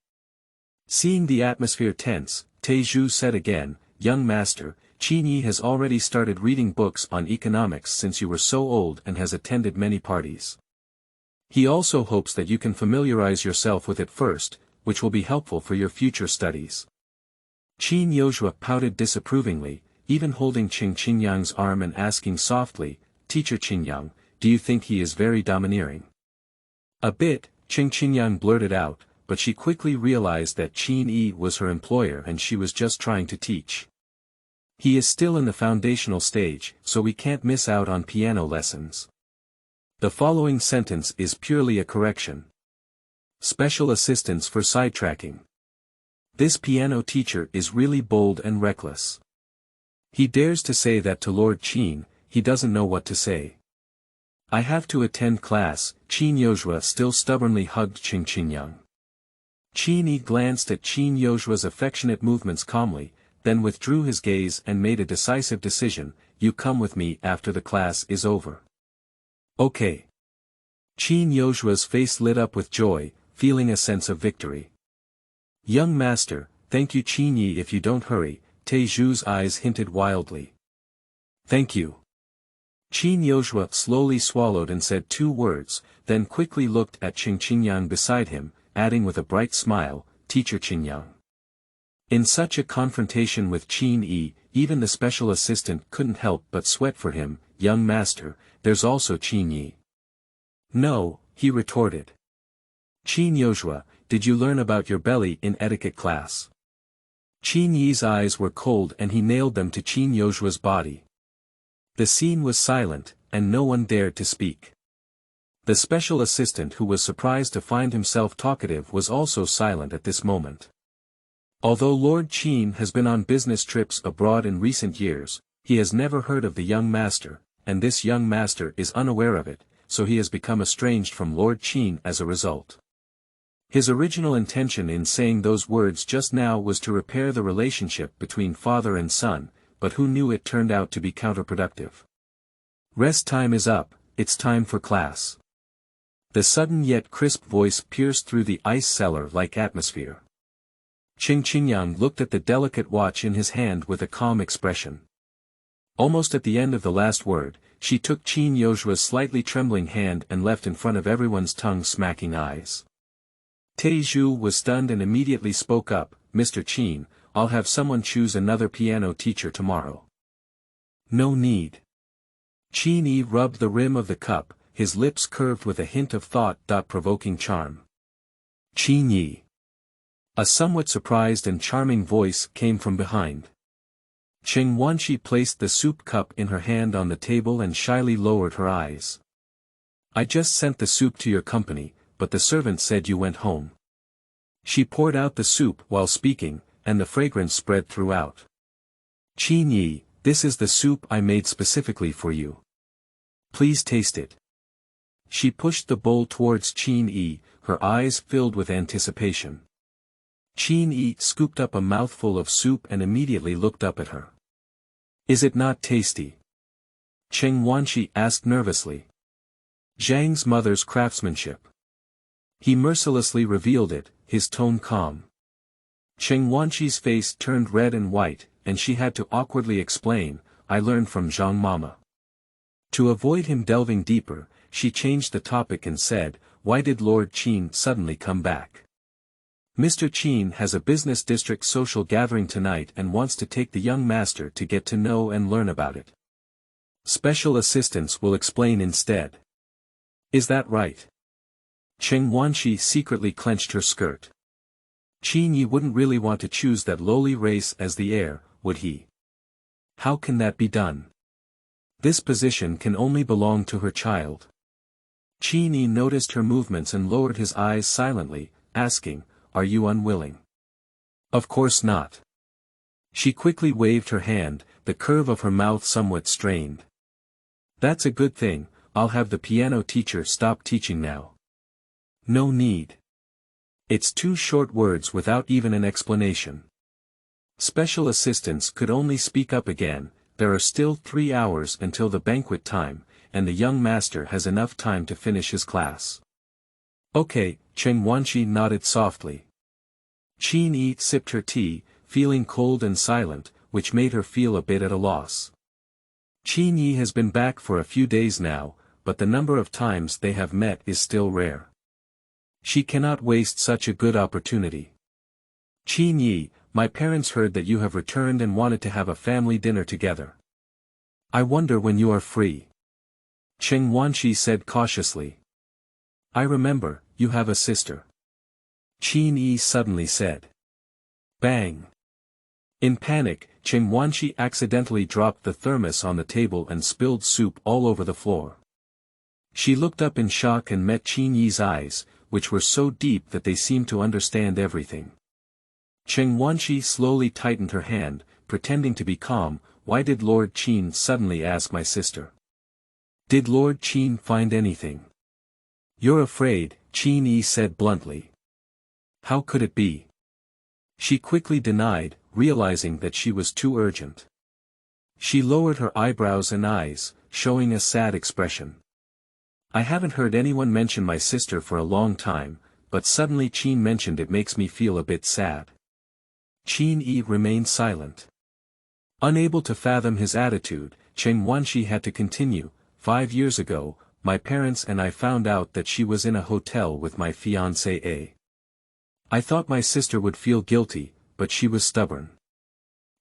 [SPEAKER 1] Seeing the atmosphere tense, Teju said again, "Young master, Qin Ye has already started reading books on economics since you were so old and has attended many parties. He also hopes that you can familiarize yourself with it first, which will be helpful for your future studies." Qin Ye pouted disapprovingly, even holding Cheng Qingyang's arm and asking softly, "Teacher Qingyang, do you think he is very domineering?" "A bit," Cheng Qingyang blurted out, but she quickly realized that Qin Ye was her employer and she was just trying to teach. "He is still in the foundational stage, so we can't miss out on piano lessons." The following sentence is purely a correction. Special assistance for sidetracking. This piano teacher is really bold and reckless. He dares to say that to Lord Qin, he doesn't know what to say. "I have to attend class," Qin Ye still stubbornly hugged Cheng Qingyang. Qin Ye glanced at Qin Ye's affectionate movements calmly, then withdrew his gaze and made a decisive decision, "You come with me after the class is over." "Okay." Qin Ye's face lit up with joy, feeling a sense of victory. "Young master, thank you Qin Ye if you don't hurry," Teju's eyes hinted wildly. "Thank you." Qin Ye slowly swallowed and said 2 words, then quickly looked at Cheng Qingyang beside him, adding with a bright smile, "Teacher Qingyang." In such a confrontation with Qin Ye, even the special assistant couldn't help but sweat for him. "Young master, there's also Qin Ye." "No," he retorted. "Qin Ye, did you learn about your belly in etiquette class?" Qin Ye's eyes were cold and he nailed them to Qin Ye's body. The scene was silent, and no one dared to speak. The special assistant who was surprised to find himself talkative was also silent at this moment. Although Lord Qin has been on business trips abroad in recent years, he has never heard of the young master, and this young master is unaware of it, so he has become estranged from Lord Qin as a result. His original intention in saying those words just now was to repair the relationship between father and son, but who knew it turned out to be counterproductive. Rest time is up, it's time for class. The sudden yet crisp voice pierced through the ice cellar-like atmosphere. Cheng Qingyang looked at the delicate watch in his hand with a calm expression. Almost at the end of the last word, she took Qin Ye's slightly trembling hand and left in front of everyone's tongue-smacking eyes. Teizhu was stunned and immediately spoke up, "Mr. Qin, I'll have someone choose another piano teacher tomorrow." "No need." Qin Ye rubbed the rim of the cup, his lips curved with a hint of thought-provoking charm. "Qin Ye." A somewhat surprised and charming voice came from behind. Cheng Wanshi placed the soup cup in her hand on the table and shyly lowered her eyes. "I just sent the soup to your company, but the servant said you went home." She poured out the soup while speaking, and the fragrance spread throughout. "Qin Ye, this is the soup I made specifically for you. Please taste it." She pushed the bowl towards Qin Ye, her eyes filled with anticipation. Qin Ye scooped up a mouthful of soup and immediately looked up at her. "Is it not tasty?" Cheng Wanshi asked nervously. Zhang's mother's craftsmanship. He mercilessly revealed it, his tone calm. Cheng Wanshi's face turned red and white, and she had to awkwardly explain, "I learned from Zhang Mama." To avoid him delving deeper, she changed the topic and said, "Why did Lord Qin suddenly come back?" "Mr. Qin has a business district social gathering tonight and wants to take the young master to get to know and learn about it. Special assistants will explain instead." "Is that right?" Cheng Wanshi secretly clenched her skirt. Qin Ye wouldn't really want to choose that lowly race as the heir, would he? How can that be done? This position can only belong to her child. Qin Ye noticed her movements and lowered his eyes silently, asking, "Are you unwilling?" "Of course not." She quickly waved her hand, the curve of her mouth somewhat strained. "That's a good thing, I'll have the piano teacher stop teaching now." "No need." It's 2 short words without even an explanation. Special assistants could only speak up again, "There are still 3 hours until the banquet time, and the young master has enough time to finish his class." "Okay," Cheng Wanshi nodded softly. Qin Ye sipped her tea, feeling cold and silent, which made her feel a bit at a loss. Qin Ye has been back for a few days now, but the number of times they have met is still rare. She cannot waste such a good opportunity. "Qin Ye, my parents heard that you have returned and wanted to have a family dinner together. I wonder when you are free." Cheng Wanshi said cautiously. "I remember, you have a sister." Qin Ye suddenly said. Bang! In panic, Cheng Wanshi accidentally dropped the thermos on the table and spilled soup all over the floor. She looked up in shock and met Qin Ye's eyes, which were so deep that they seemed to understand everything. Cheng Wanshi slowly tightened her hand, pretending to be calm. "Why did Lord Qin suddenly ask my sister? Did Lord Qin find anything?" "You're afraid," Qin Ye said bluntly. "How could it be?" She quickly denied, realizing that she was too urgent. She lowered her eyebrows and eyes, showing a sad expression. "I haven't heard anyone mention my sister for a long time, but suddenly Qin mentioned it makes me feel a bit sad." Qin Ye remained silent. Unable to fathom his attitude, Cheng Wanshi had to continue. 5 years ago, my parents and I found out that she was in a hotel with my fiancé. I thought my sister would feel guilty, but she was stubborn.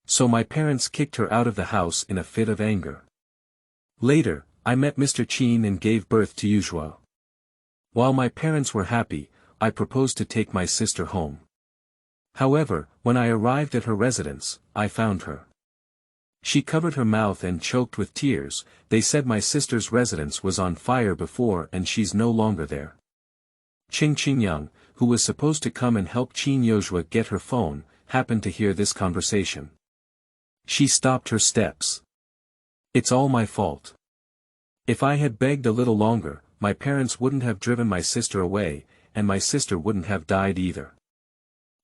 [SPEAKER 1] So my parents kicked her out of the house in a fit of anger. Later, I met Mr. Qin and gave birth to Yuzhua. While my parents were happy, I proposed to take my sister home. However, when I arrived at her residence, I found her. She covered her mouth and choked with tears. They said my sister's residence was on fire before and she's no longer there. Cheng Qingyang, who was supposed to come and help Qin Ye get her phone, happened to hear this conversation. She stopped her steps. "It's all my fault. If I had begged a little longer, my parents wouldn't have driven my sister away, and my sister wouldn't have died either."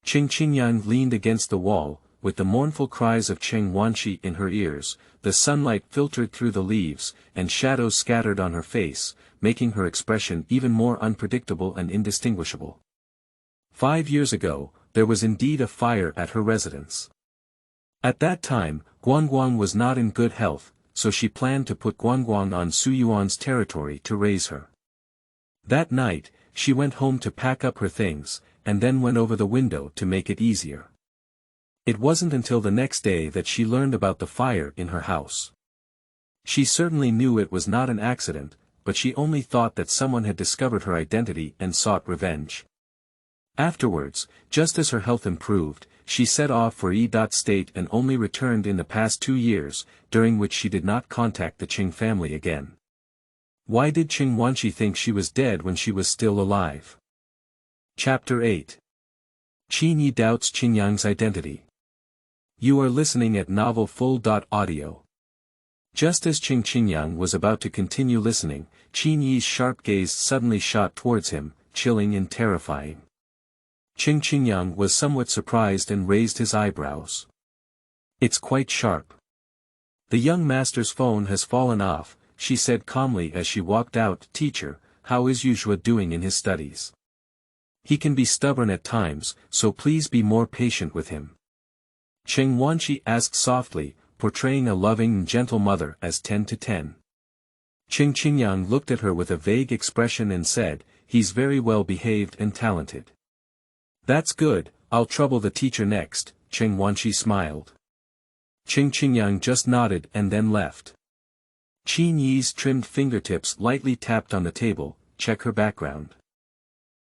[SPEAKER 1] Cheng Qingyang leaned against the wall, with the mournful cries of Cheng Wanshi in her ears. The sunlight filtered through the leaves, and shadows scattered on her face, making her expression even more unpredictable and indistinguishable. 5 years ago, there was indeed a fire at her residence. At that time, Guangguang was not in good health, so she planned to put Guangguang on Su Yuan's territory to raise her. That night, she went home to pack up her things, and then went over the window to make it easier. It wasn't until the next day that she learned about the fire in her house. She certainly knew it was not an accident, but she only thought that someone had discovered her identity and sought revenge. Afterwards, just as her health improved, she set off for E.State and only returned in the past 2 years, during which she did not contact the Qing family again. Why did Qing Wanshi think she was dead when she was still alive? Chapter 8. Qin Ye doubts Qingyang's identity. You are listening at novel.full.audio. Just as Cheng Qingyang was about to continue listening, Qin Ye's sharp gaze suddenly shot towards him, chilling and terrifying. Cheng Qingyang was somewhat surprised and raised his eyebrows. It's quite sharp. The young master's phone has fallen off, she said calmly as she walked out. Teacher, how is Yuzhua doing in his studies? He can be stubborn at times, so please be more patient with him. Cheng Wanshi asked softly, portraying a loving and gentle mother as 10 to 10. Cheng Qingyang looked at her with a vague expression and said, he's very well behaved and talented. That's good, I'll trouble the teacher next, Cheng Wanshi smiled. Cheng Qingyang just nodded and then left. Qin Ye's trimmed fingertips lightly tapped on the table. Check her background.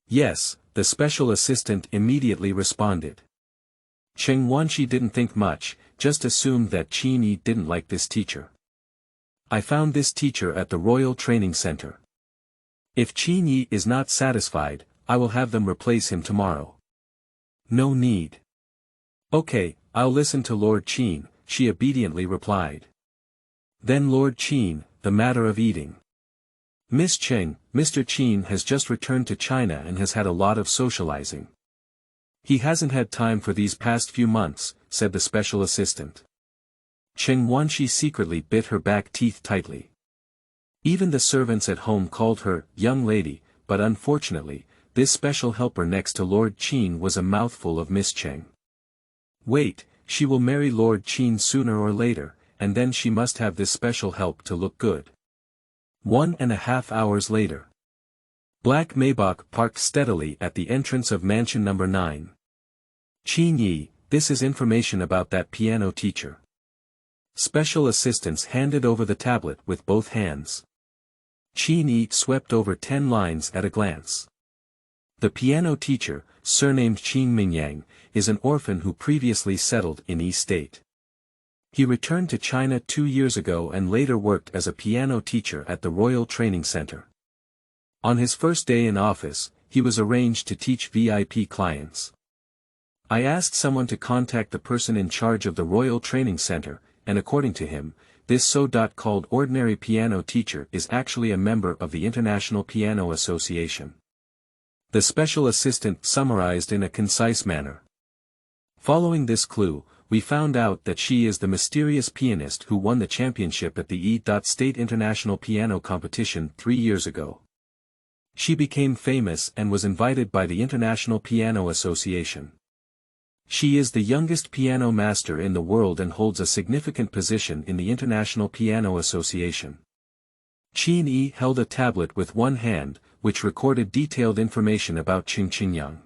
[SPEAKER 1] Yes, the special assistant immediately responded. Cheng Wanshi didn't think much, just assumed that Qin Ye didn't like this teacher. I found this teacher at the Royal Training Center. If Qin Ye is not satisfied, I will have them replace him tomorrow. No need. Okay, I'll listen to Lord Qin, she obediently replied. Then Lord Qin, the matter of eating. Miss Cheng, Mr. Qin has just returned to China and has had a lot of socializing. He hasn't had time for these past few months, said the special assistant. Cheng Wanshi secretly bit her back teeth tightly. Even the servants at home called her, young lady, but unfortunately, this special helper next to Lord Qin was a mouthful of Miss Cheng. Wait, she will marry Lord Qin sooner or later, and then she must have this special help to look good. 1.5 hours later. Black Maybach parked steadily at the entrance of mansion number 9. Qin Ye, this is information about that piano teacher. Special assistants handed over the tablet with both hands. Qin Ye swept over 10 lines at a glance. The piano teacher, surnamed Qin Mingyang, is an orphan who previously settled in E.State. He returned to China 2 years ago and later worked as a piano teacher at the Royal Training Center. On his first day in office, he was arranged to teach VIP clients. I asked someone to contact the person in charge of the Royal Training Center, and according to him, this so-called ordinary piano teacher is actually a member of the International Piano Association. The special assistant summarized in a concise manner. Following this clue, we found out that she is the mysterious pianist who won the championship at the E.State International Piano Competition 3 years ago. She became famous and was invited by the International Piano Association. She is the youngest piano master in the world and holds a significant position in the International Piano Association. Qin Ye held a tablet with one hand, which recorded detailed information about Cheng Qingyang.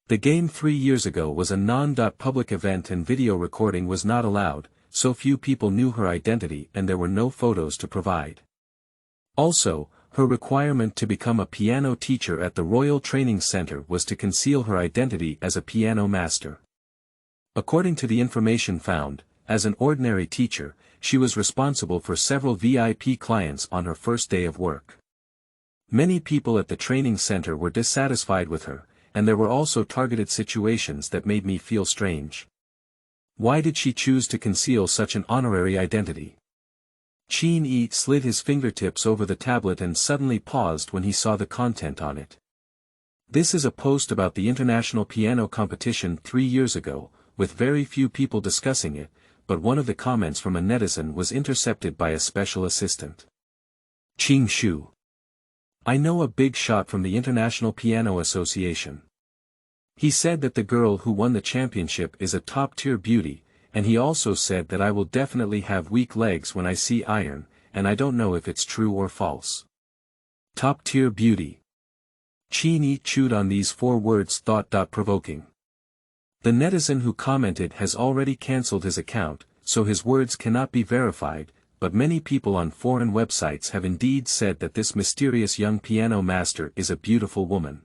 [SPEAKER 1] The game 3 years ago was a non-public event and video recording was not allowed, so few people knew her identity and there were no photos to provide. Also, her requirement to become a piano teacher at the Royal Training Center was to conceal her identity as a piano master. According to the information found, as an ordinary teacher, she was responsible for several VIP clients on her first day of work. Many people at the training center were dissatisfied with her, and there were also targeted situations that made me feel strange. Why did she choose to conceal such an honorary identity? Qin Ye slid his fingertips over the tablet and suddenly paused when he saw the content on it. This is a post about the International Piano Competition 3 years ago, with very few people discussing it, but one of the comments from a netizen was intercepted by a special assistant. Qing Shu. I know a big shot from the International Piano Association. He said that the girl who won the championship is a top-tier beauty, and he also said that I will definitely have weak legs when I see iron, and I don't know if it's true or false. Top-tier beauty. Qin Ye chewed on these 4 words thought-provoking. The netizen who commented has already cancelled his account, so his words cannot be verified, but many people on foreign websites have indeed said that this mysterious young piano master is a beautiful woman.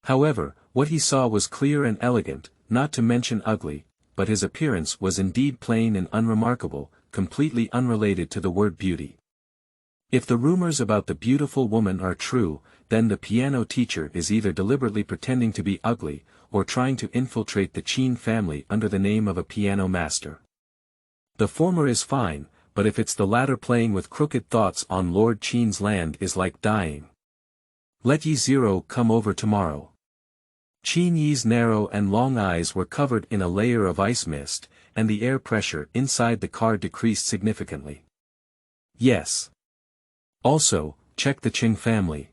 [SPEAKER 1] However, what he saw was clear and elegant, not to mention ugly, but his appearance was indeed plain and unremarkable, completely unrelated to the word beauty. If the rumors about the beautiful woman are true, then the piano teacher is either deliberately pretending to be ugly, or trying to infiltrate the Qin family under the name of a piano master. The former is fine, but if it's the latter, playing with crooked thoughts on Lord Qin's land is like dying. Let ye zero come over tomorrow. Qin Ye's narrow and long eyes were covered in a layer of ice mist, and the air pressure inside the car decreased significantly. Yes. Also, check the Cheng family.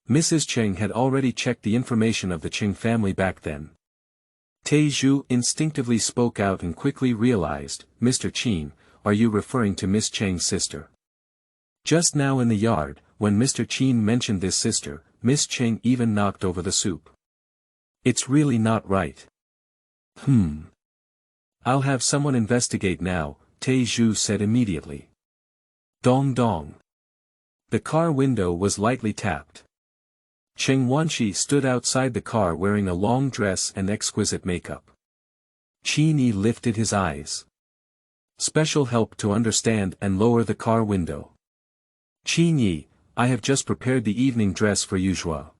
[SPEAKER 1] Mrs. Cheng had already checked the information of the Cheng family back then. Te Zhu instinctively spoke out and quickly realized, Mr. Qin, are you referring to Miss Cheng's sister? Just now in the yard, when Mr. Qin mentioned this sister, Miss Cheng even knocked over the soup. It's really not right. I'll have someone investigate now, Te Zhu said immediately. Dong dong. The car window was lightly tapped. Cheng Wanshi stood outside the car wearing a long dress and exquisite makeup. Qin Ye lifted his eyes. Special help to understand and lower the car window. Qin Ye, I have just prepared the evening dress for Yuzhua.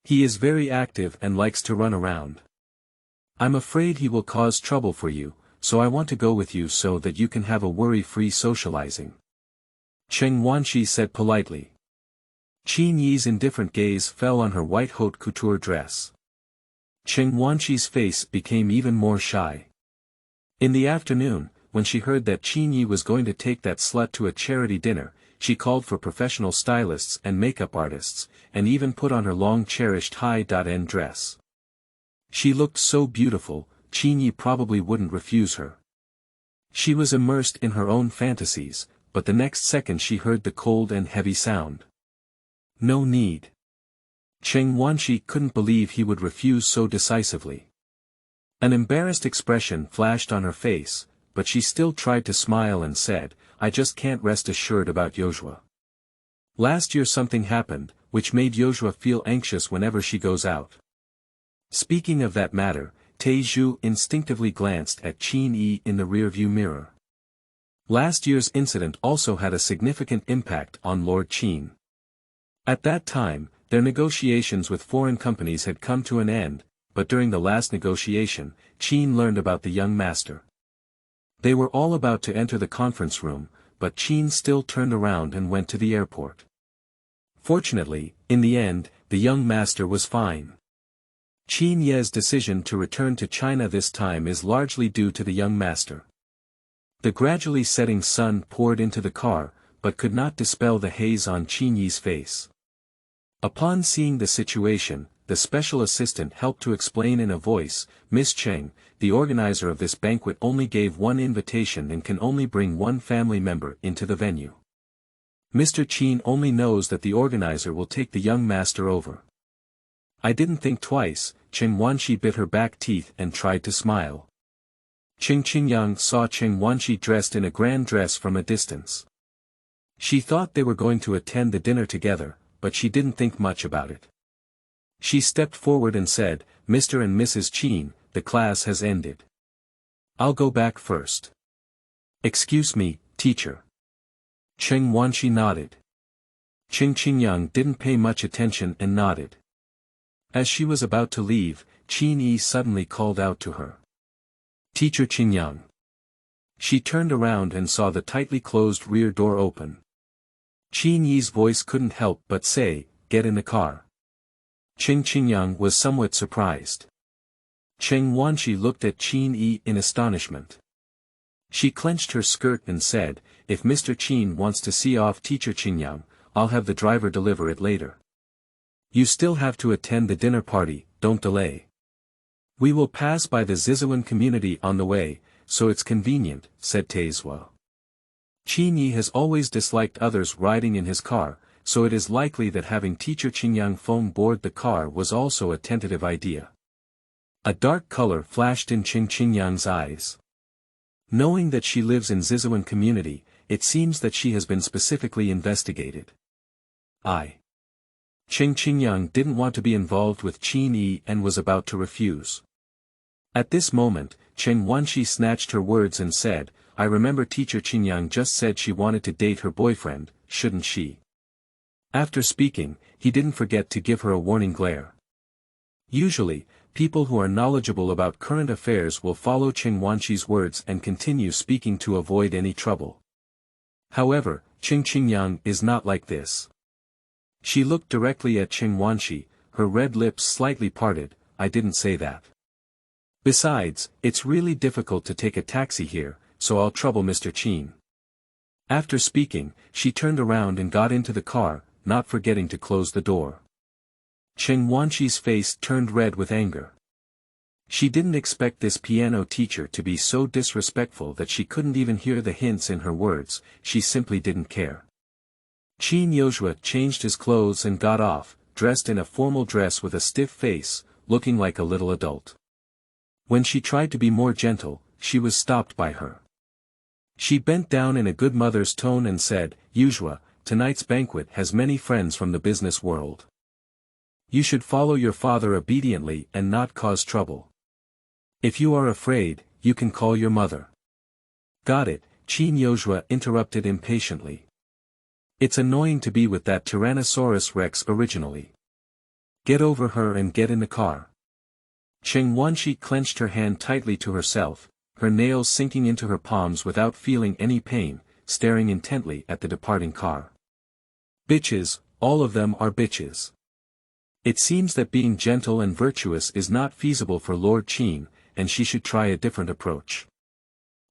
[SPEAKER 1] He is very active and likes to run around. I'm afraid he will cause trouble for you, so I want to go with you so that you can have a worry-free socializing. Cheng Wanshi said politely. Qin Ye's indifferent gaze fell on her white haute couture dress. Cheng Wanshi's face became even more shy. In the afternoon, when she heard that Qin Ye was going to take that slut to a charity dinner, she called for professional stylists and makeup artists, and even put on her long-cherished high-end dress. She looked so beautiful, Qin Ye probably wouldn't refuse her. She was immersed in her own fantasies, but the next second she heard the cold and heavy sound. No need. Cheng Wanshi couldn't believe he would refuse so decisively. An embarrassed expression flashed on her face, but she still tried to smile and said, I just can't rest assured about Yozhua. Last year something happened, which made Yozhua feel anxious whenever she goes out. Speaking of that matter, Te Zhu instinctively glanced at Qin Ye in the rearview mirror. Last year's incident also had a significant impact on Lord Qin. At that time, their negotiations with foreign companies had come to an end, but during the last negotiation, Qin learned about the young master. They were all about to enter the conference room, but Qin still turned around and went to the airport. Fortunately, in the end, the young master was fine. Qin Ye's decision to return to China this time is largely due to the young master. The gradually setting sun poured into the car, but could not dispel the haze on Qin Ye's face. Upon seeing the situation, the special assistant helped to explain in a voice, Miss Cheng, the organizer of this banquet only gave one invitation and can only bring one family member into the venue. Mr. Qin only knows that the organizer will take the young master over. I didn't think twice, Cheng Wanshi bit her back teeth and tried to smile. Cheng Qingyang saw Cheng Wanshi dressed in a grand dress from a distance. She thought they were going to attend the dinner together, but she didn't think much about it. She stepped forward and said, Mr. and Mrs. Qin, the class has ended. I'll go back first. Excuse me, teacher. Cheng Wanshi nodded. Cheng Qingyang didn't pay much attention and nodded. As she was about to leave, Qin Ye suddenly called out to her. Teacher Qingyang. She turned around and saw the tightly closed rear door open. Qin Ye's voice couldn't help but say, get in the car. Cheng Qingyang was somewhat surprised. Cheng Wanshi looked at Qin Ye in astonishment. She clenched her skirt and said, if Mr. Qin wants to see off Teacher Qingyang, I'll have the driver deliver it later. You still have to attend the dinner party, don't delay. We will pass by the Zizuan community on the way, so it's convenient, said Taizhua. Qin Ye has always disliked others riding in his car, so it is likely that having teacher Qingyang phone board the car was also a tentative idea. A dark color flashed in Cheng Qingyang's eyes. Knowing that she lives in Zizuan community, it seems that she has been specifically investigated. Cheng Qingyang didn't want to be involved with Qin Ye and was about to refuse. At this moment, Cheng Wanshi snatched her words and said, I remember teacher Qingyang just said she wanted to date her boyfriend, shouldn't she? After speaking, he didn't forget to give her a warning glare. Usually, people who are knowledgeable about current affairs will follow Cheng Wanshi's words and continue speaking to avoid any trouble. However, Cheng Qingyang is not like this. She looked directly at Cheng Wanshi, her red lips slightly parted. I didn't say that. Besides, it's really difficult to take a taxi here, so I'll trouble Mr. Qin. After speaking, she turned around and got into the car, not forgetting to close the door. Cheng Wanshi's face turned red with anger. She didn't expect this piano teacher to be so disrespectful that she couldn't even hear the hints in her words. She simply didn't care. Qin Ye changed his clothes and got off, dressed in a formal dress with a stiff face, looking like a little adult. When she tried to be more gentle, she was stopped by her. She bent down in a good mother's tone and said, Yuzhua, tonight's banquet has many friends from the business world. You should follow your father obediently and not cause trouble. If you are afraid, you can call your mother. Got it, Qin Ye interrupted impatiently. It's annoying to be with that Tyrannosaurus Rex originally. Get over her and get in the car. Cheng Wanshi clenched her hand tightly to herself, her nails sinking into her palms without feeling any pain, staring intently at the departing car. Bitches, all of them are bitches. It seems that being gentle and virtuous is not feasible for Lord Qin, and she should try a different approach.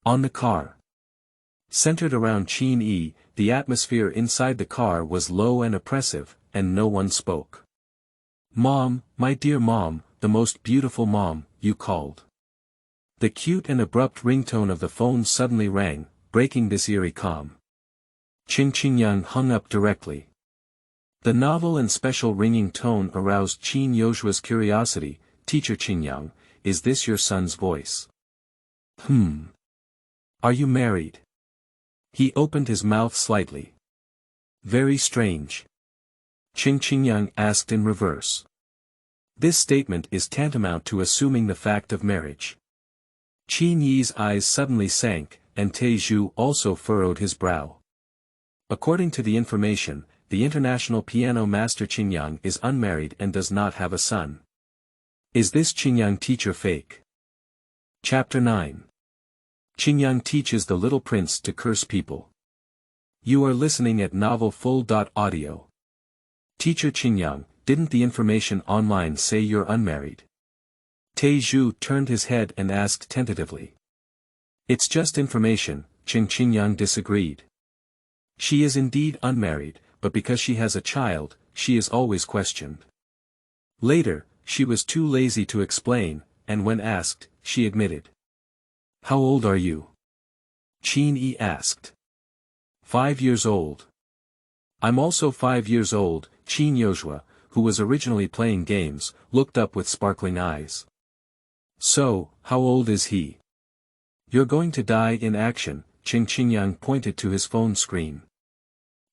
[SPEAKER 1] On the car. Centered around Qin Ye, the atmosphere inside the car was low and oppressive, and no one spoke. Mom, my dear mom, the most beautiful mom, you called. The cute and abrupt ringtone of the phone suddenly rang, breaking this eerie calm. Cheng Qingyang hung up directly. The novel and special ringing tone aroused Qin Ye's curiosity. Teacher Qingyang, is this your son's voice? Are you married? He opened his mouth slightly. Very strange. Cheng Qingyang asked in reverse. This statement is tantamount to assuming the fact of marriage. Qin Ye's eyes suddenly sank, and Taizhu also furrowed his brow. According to the information, the international piano master Qingyang is unmarried and does not have a son. Is this Qingyang teacher fake? Chapter 9. Qingyang teaches the little prince to curse people. You are listening at novel.full.audio. Teacher Qingyang, didn't the information online say you're unmarried? Taizhu turned his head and asked tentatively. It's just information, Cheng Qingyang disagreed. She is indeed unmarried, but because she has a child, she is always questioned. Later, she was too lazy to explain, and when asked, she admitted. How old are you? Qin Ye asked. 5 years old. I'm also 5 years old. Qin Ye, who was originally playing games, looked up with sparkling eyes. So, how old is he? You're going to die in action, Cheng Qingyang pointed to his phone screen.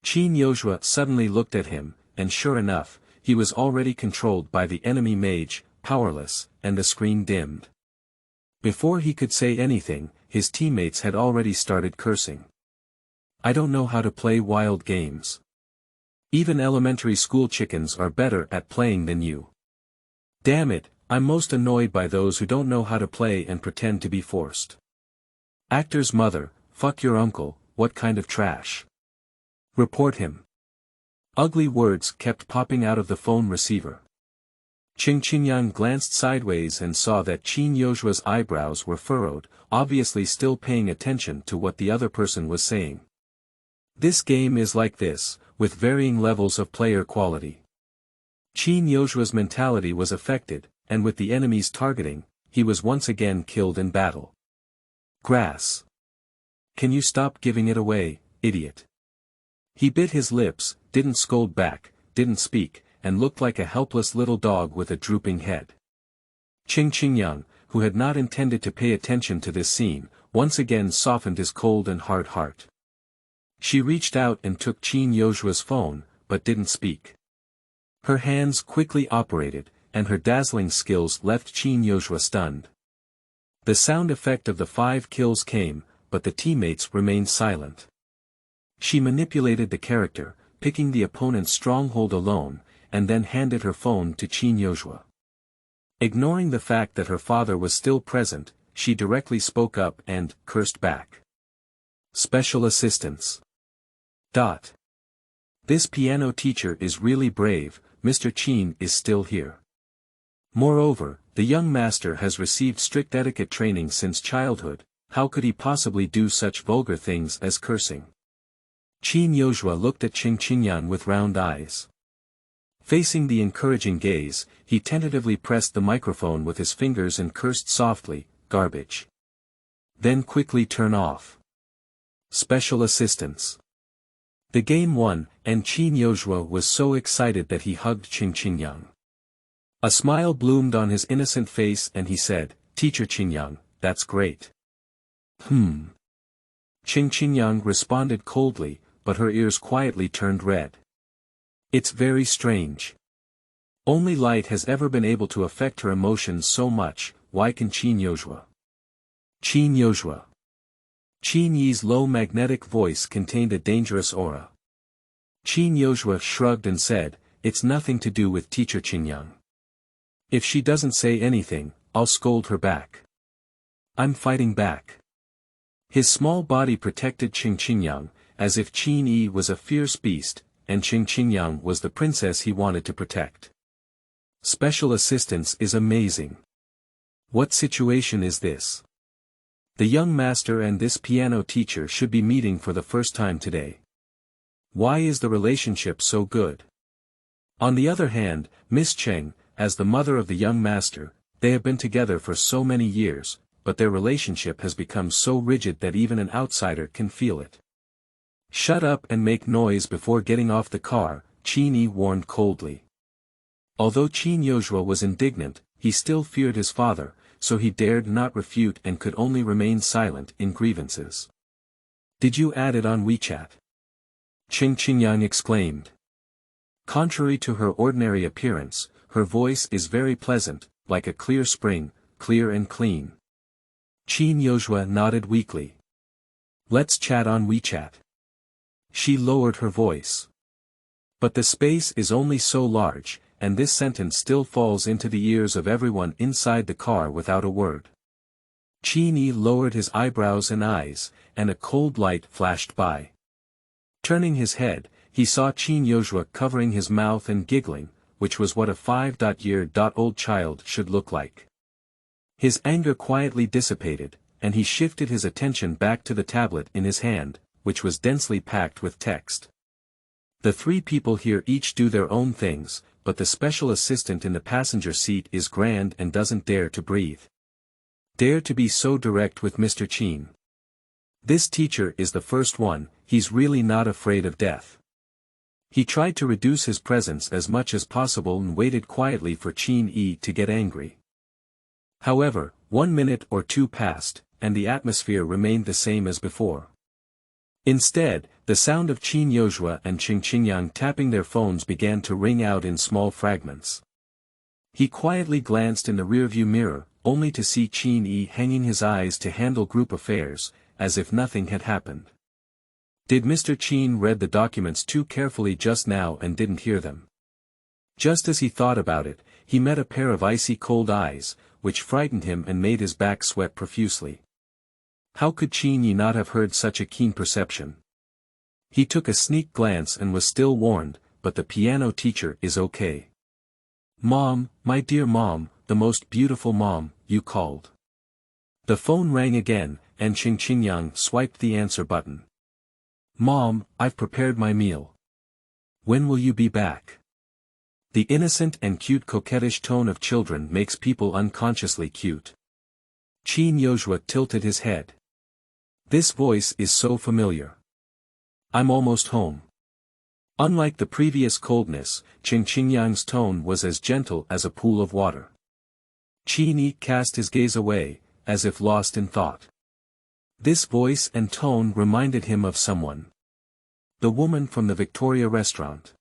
[SPEAKER 1] Qin Ye suddenly looked at him, and sure enough, he was already controlled by the enemy mage, powerless, and the screen dimmed. Before he could say anything, his teammates had already started cursing. I don't know how to play wild games. Even elementary school chickens are better at playing than you. Damn it, I'm most annoyed by those who don't know how to play and pretend to be forced. Actor's mother, fuck your uncle, what kind of trash? Report him. Ugly words kept popping out of the phone receiver. Cheng Qingyang glanced sideways and saw that Qin Ye's eyebrows were furrowed, obviously still paying attention to what the other person was saying. This game is like this, with varying levels of player quality. Qin Ye's mentality was affected, and with the enemy's targeting, he was once again killed in battle. Grass. Can you stop giving it away, idiot? He bit his lips, didn't scold back, didn't speak, and looked like a helpless little dog with a drooping head. Cheng Qingyang, who had not intended to pay attention to this scene, once again softened his cold and hard heart. She reached out and took Qin Ye's phone, but didn't speak. Her hands quickly operated, and her dazzling skills left Qin Ye stunned. The sound effect of the 5 kills came, but the teammates remained silent. She manipulated the character, picking the opponent's stronghold alone, and then handed her phone to Qin Ye. Ignoring the fact that her father was still present, she directly spoke up and cursed back. Special assistance. This piano teacher is really brave. Mr. Qin is still here. Moreover, the young master has received strict etiquette training since childhood. How could he possibly do such vulgar things as cursing? Qin Ye looked at Cheng Qingyang with round eyes. Facing the encouraging gaze, he tentatively pressed the microphone with his fingers and cursed softly, "Garbage." Then quickly turn off. Special assistance. The game won, and Qin Ye was so excited that he hugged Cheng Qingyang. A smile bloomed on his innocent face and he said, "Teacher Qingyang, that's great." Cheng Qingyang responded coldly, but her ears quietly turned red. It's very strange. Only light has ever been able to affect her emotions so much. Why can Qin Ye? Qin Ye. Qin Ye's low magnetic voice contained a dangerous aura. Qin Ye shrugged and said, "It's nothing to do with Teacher Qingyang. If she doesn't say anything, I'll scold her back. I'm fighting back." His small body protected Cheng Qingyang, as if Qin Ye was a fierce beast, and Cheng Qingyang was the princess he wanted to protect. Special assistance is amazing. What situation is this? The young master and this piano teacher should be meeting for the first time today. Why is the relationship so good? On the other hand, Miss Cheng, as the mother of the young master, they have been together for so many years, but their relationship has become so rigid that even an outsider can feel it. "Shut up and make noise before getting off the car," Qin Ye warned coldly. Although Qin Ye was indignant, he still feared his father, so he dared not refute and could only remain silent in grievances. "Did you add it on WeChat?" Cheng Qingyang exclaimed. Contrary to her ordinary appearance, her voice is very pleasant, like a clear spring, clear and clean. Qin Ye nodded weakly. "Let's chat on WeChat." She lowered her voice. But the space is only so large, and this sentence still falls into the ears of everyone inside the car without a word. Qin Ye lowered his eyebrows and eyes, and a cold light flashed by. Turning his head, he saw Qin Ye covering his mouth and giggling, which was what a 5-year-old child should look like. His anger quietly dissipated, and he shifted his attention back to the tablet in his hand, which was densely packed with text. The 3 people here each do their own things, but the special assistant in the passenger seat is grand and doesn't dare to breathe. Dare to be so direct with Mr. Qin. This teacher is the first one. He's really not afraid of death. He tried to reduce his presence as much as possible and waited quietly for Qin Ye to get angry. However, 1 minute or 2 passed, and the atmosphere remained the same as before. Instead, the sound of Qin Ye and Cheng Qingyang tapping their phones began to ring out in small fragments. He quietly glanced in the rearview mirror, only to see Qin Ye hanging his eyes to handle group affairs, as if nothing had happened. Did Mr. Qin read the documents too carefully just now and didn't hear them? Just as he thought about it, he met a pair of icy cold eyes, which frightened him and made his back sweat profusely. How could Qin Ye not have heard such a keen perception? He took a sneak glance and was still warned, but the piano teacher is okay. "Mom, my dear mom, the most beautiful mom, you called." The phone rang again, and Cheng Qingyang swiped the answer button. Mom, I've prepared my meal. When will you be back? The innocent and cute coquettish tone of children makes people unconsciously cute. Qin Ye tilted his head. This voice is so familiar. I'm almost home. Unlike the previous coldness, Cheng Qingyang's tone was as gentle as a pool of water. Qin Ye cast his gaze away, as if lost in thought. This voice and tone reminded him of someone. The woman from the Victoria restaurant.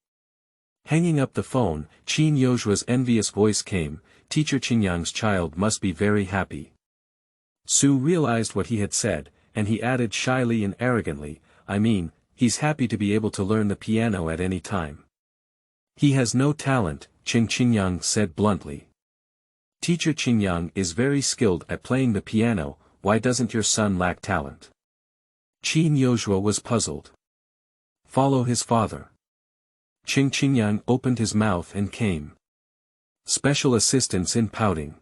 [SPEAKER 1] Hanging up the phone, Qin Ye's envious voice came, Teacher Qingyang's child must be very happy. Su realized what he had said, and he added shyly and arrogantly, I mean, he's happy to be able to learn the piano at any time. He has no talent, Cheng Qingyang said bluntly. Teacher Qingyang is very skilled at playing the piano, why doesn't your son lack talent? Qin Ye was puzzled. Follow his father. Cheng Qingyang opened his mouth and came. Special assistance in pouting.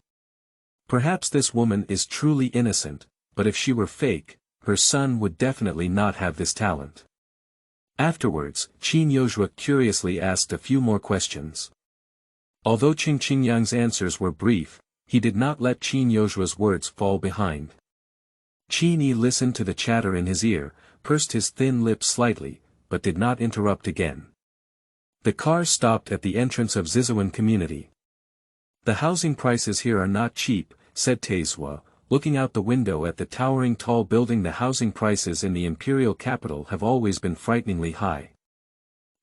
[SPEAKER 1] Perhaps this woman is truly innocent, but if she were fake, her son would definitely not have this talent. Afterwards, Qin Ye curiously asked a few more questions. Although Cheng Qingyang's answers were brief, he did not let Qin Ye's words fall behind. Qin Ye listened to the chatter in his ear, pursed his thin lips slightly, but did not interrupt again. The car stopped at the entrance of Zizhuan community. The housing prices here are not cheap, said Taizhua, looking out the window at the towering tall building. The housing prices in the imperial capital have always been frighteningly high.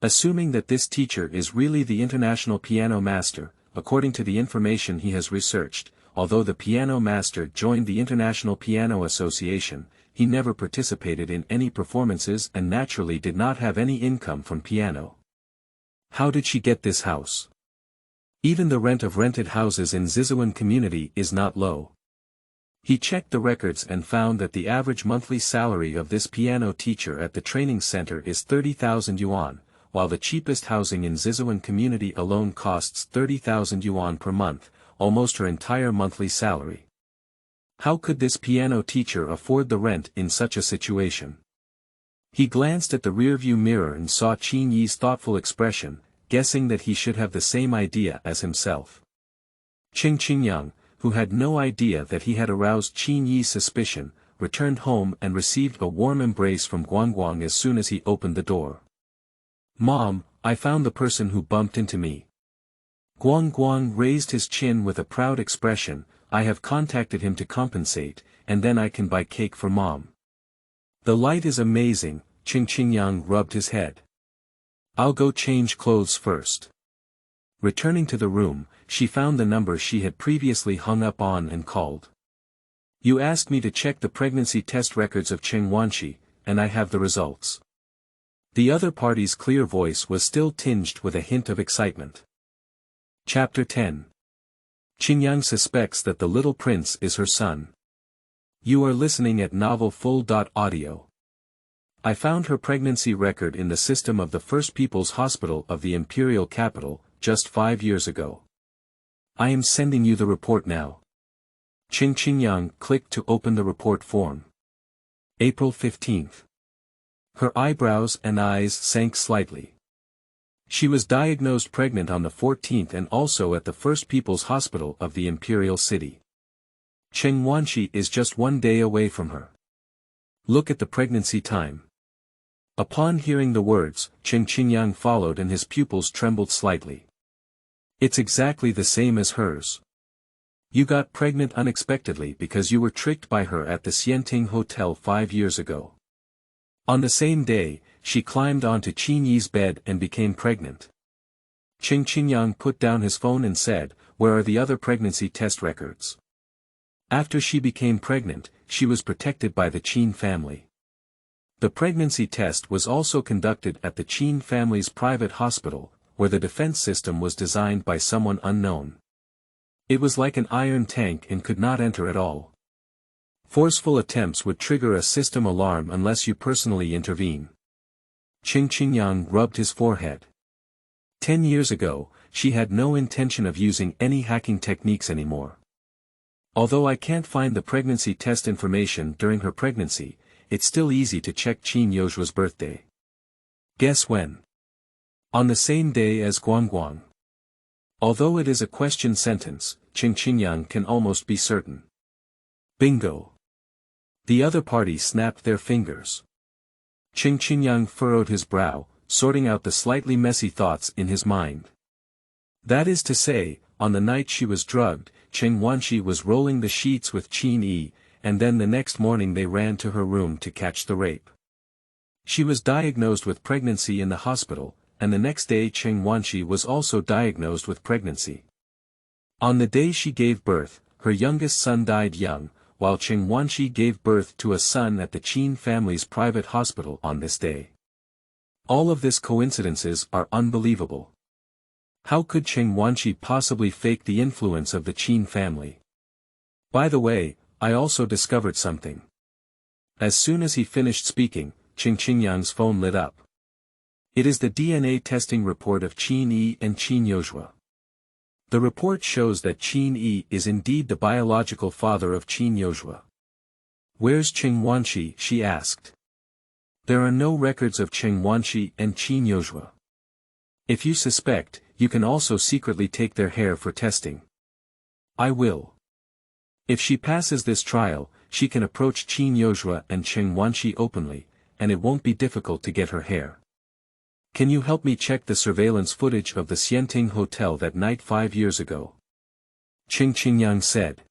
[SPEAKER 1] Assuming that this teacher is really the international piano master, according to the information he has researched, although the piano master joined the International Piano Association, he never participated in any performances and naturally did not have any income from piano. How did she get this house? Even the rent of rented houses in Zizhuan community is not low. He checked the records and found that the average monthly salary of this piano teacher at the training center is 30,000 yuan, while the cheapest housing in Zizhuan community alone costs 30,000 yuan per month, almost her entire monthly salary. How could this piano teacher afford the rent in such a situation? He glanced at the rearview mirror and saw Qin Ye's thoughtful expression, guessing that he should have the same idea as himself. Cheng Qingyang, who had no idea that he had aroused Qin Ye's suspicion, returned home and received a warm embrace from Guangguang as soon as he opened the door. Mom, I found the person who bumped into me. Guangguang raised his chin with a proud expression, I have contacted him to compensate, and then I can buy cake for Mom. The light is amazing, Cheng Qingyang rubbed his head. I'll go change clothes first. Returning to the room, she found the number she had previously hung up on and called. You asked me to check the pregnancy test records of Cheng Wanshi, and I have the results. The other party's clear voice was still tinged with a hint of excitement. Chapter 10. Qingyang suspects that the little prince is her son. You are listening at novel.full.audio. I found her pregnancy record in the system of the First People's Hospital of the Imperial Capital, just 5 years ago. I am sending you the report now. Cheng Qingyang clicked to open the report form. April 15th. Her eyebrows and eyes sank slightly. She was diagnosed pregnant on the 14th and also at the First People's Hospital of the Imperial City. Cheng Wanshi is just 1 day away from her. Look at the pregnancy time. Upon hearing the words, Cheng Qingyang followed and his pupils trembled slightly. It's exactly the same as hers. You got pregnant unexpectedly because you were tricked by her at the Xianting Hotel 5 years ago. On the same day, she climbed onto Qin Ye's bed and became pregnant. Cheng Qingyang put down his phone and said, where are the other pregnancy test records? After she became pregnant, she was protected by the Qin family. The pregnancy test was also conducted at the Qin family's private hospital, where the defense system was designed by someone unknown. It was like an iron tank and could not enter at all. Forceful attempts would trigger a system alarm unless you personally intervene. Cheng Qingyang rubbed his forehead. 10 years ago, she had no intention of using any hacking techniques anymore. Although I can't find the pregnancy test information during her pregnancy, it's still easy to check Qin Ye's birthday. Guess when? On the same day as Guangguang. Although it is a question sentence, Cheng Qingyang can almost be certain. Bingo. The other party snapped their fingers. Cheng Qingyang furrowed his brow, sorting out the slightly messy thoughts in his mind. That is to say, on the night she was drugged, Cheng Wanshi was rolling the sheets with Qin Ye, and then the next morning they ran to her room to catch the rape. She was diagnosed with pregnancy in the hospital, and the next day Cheng Wanshi was also diagnosed with pregnancy. On the day she gave birth, her youngest son died young, while Cheng Wanshi gave birth to a son at the Qin family's private hospital on this day. All of these coincidences are unbelievable. How could Cheng Wanshi possibly fake the influence of the Qin family? By the way, I also discovered something. As soon as he finished speaking, Cheng Qingyang's phone lit up. It is the DNA testing report of Qin Ye and Qin Ye. The report shows that Qin Ye is indeed the biological father of Qin Ye. Where's Cheng Wanshi? She asked. There are no records of Cheng Wanshi and Qin Ye. If you suspect, you can also secretly take their hair for testing. I will. If she passes this trial, she can approach Qin Ye and Cheng Wanshi openly, and it won't be difficult to get her hair. Can you help me check the surveillance footage of the Xianting Hotel that night 5 years ago? Cheng Qingyang said.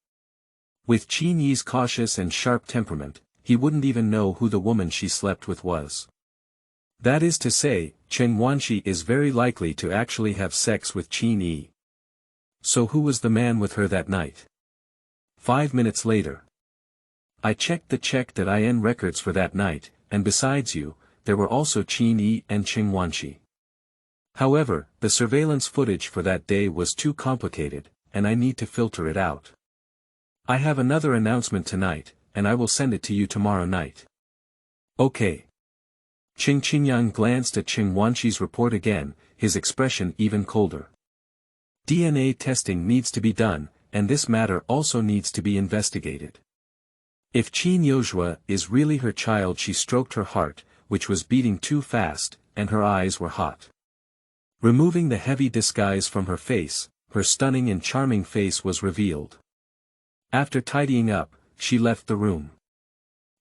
[SPEAKER 1] With Qin Ye's cautious and sharp temperament, he wouldn't even know who the woman she slept with was. That is to say, Cheng Wanshi is very likely to actually have sex with Qin Ye. So who was the man with her that night? 5 minutes later. I checked the check.in records for that night, and besides you, there were also Qin Ye and Cheng Wanshi. However, the surveillance footage for that day was too complicated, and I need to filter it out. I have another announcement tonight, and I will send it to you tomorrow night. Okay. Cheng Qingyang glanced at Cheng Wanshi's report again, his expression even colder. DNA testing needs to be done, and this matter also needs to be investigated. If Qin Ye is really her child, she stroked her heart, which was beating too fast, and her eyes were hot. Removing the heavy disguise from her face, her stunning and charming face was revealed. After tidying up, she left the room.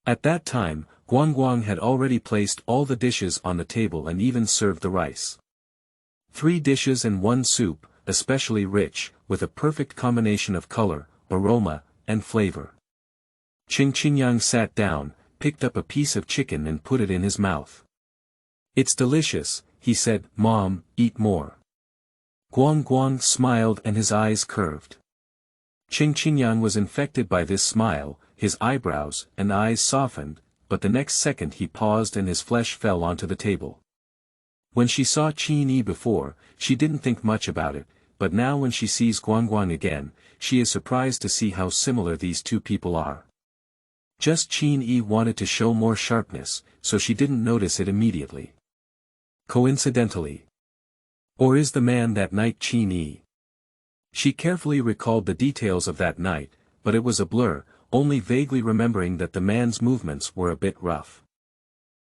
[SPEAKER 1] At that time, Guangguang had already placed all the dishes on the table and even served the rice. 3 dishes and 1 soup, especially rich, with a perfect combination of color, aroma, and flavor. Cheng Qingyang sat down, picked up a piece of chicken and put it in his mouth. It's delicious, he said. Mom, eat more. Guangguang smiled and his eyes curved. Cheng Qingyang was infected by this smile, his eyebrows and eyes softened, but the next second he paused and his flesh fell onto the table. When she saw Qin Ye before, she didn't think much about it, but now when she sees Guangguang again, she is surprised to see how similar these two people are. Just Qin Ye wanted to show more sharpness, so she didn't notice it immediately. Coincidentally. Or is the man that night Qin Ye? She carefully recalled the details of that night, but it was a blur, only vaguely remembering that the man's movements were a bit rough.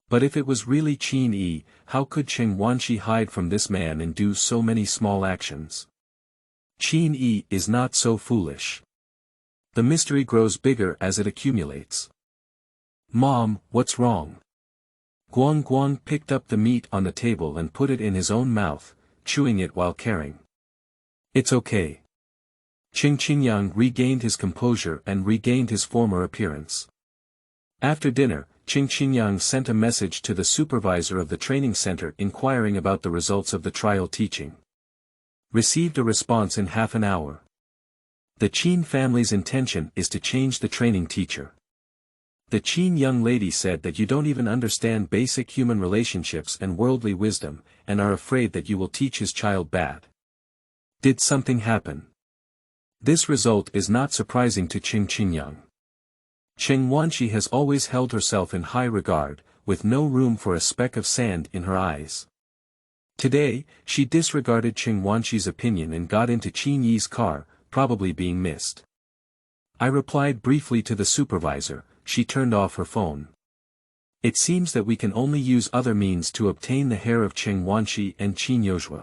[SPEAKER 1] But if it was really Qin Ye, how could Cheng Wanshi hide from this man and do so many small actions? Qin Ye is not so foolish. The mystery grows bigger as it accumulates. Mom, what's wrong? Guangguang picked up the meat on the table and put it in his own mouth, chewing it while caring. It's okay. Cheng Qingyang regained his composure and regained his former appearance. After dinner, Cheng Qingyang sent a message to the supervisor of the training center inquiring about the results of the trial teaching. Received a response in half an hour. The Qin family's intention is to change the training teacher. The Qin young lady said that you don't even understand basic human relationships and worldly wisdom, and are afraid that you will teach his child bad. Did something happen? This result is not surprising to Cheng Qingyang. Cheng Wanshi has always held herself in high regard, with no room for a speck of sand in her eyes. Today, she disregarded Cheng Wanshi's opinion and got into Qin Ye's car, probably being missed. I replied briefly to the supervisor. She turned off her phone. It seems that we can only use other means to obtain the hair of Cheng Wanshi and Qin Ye.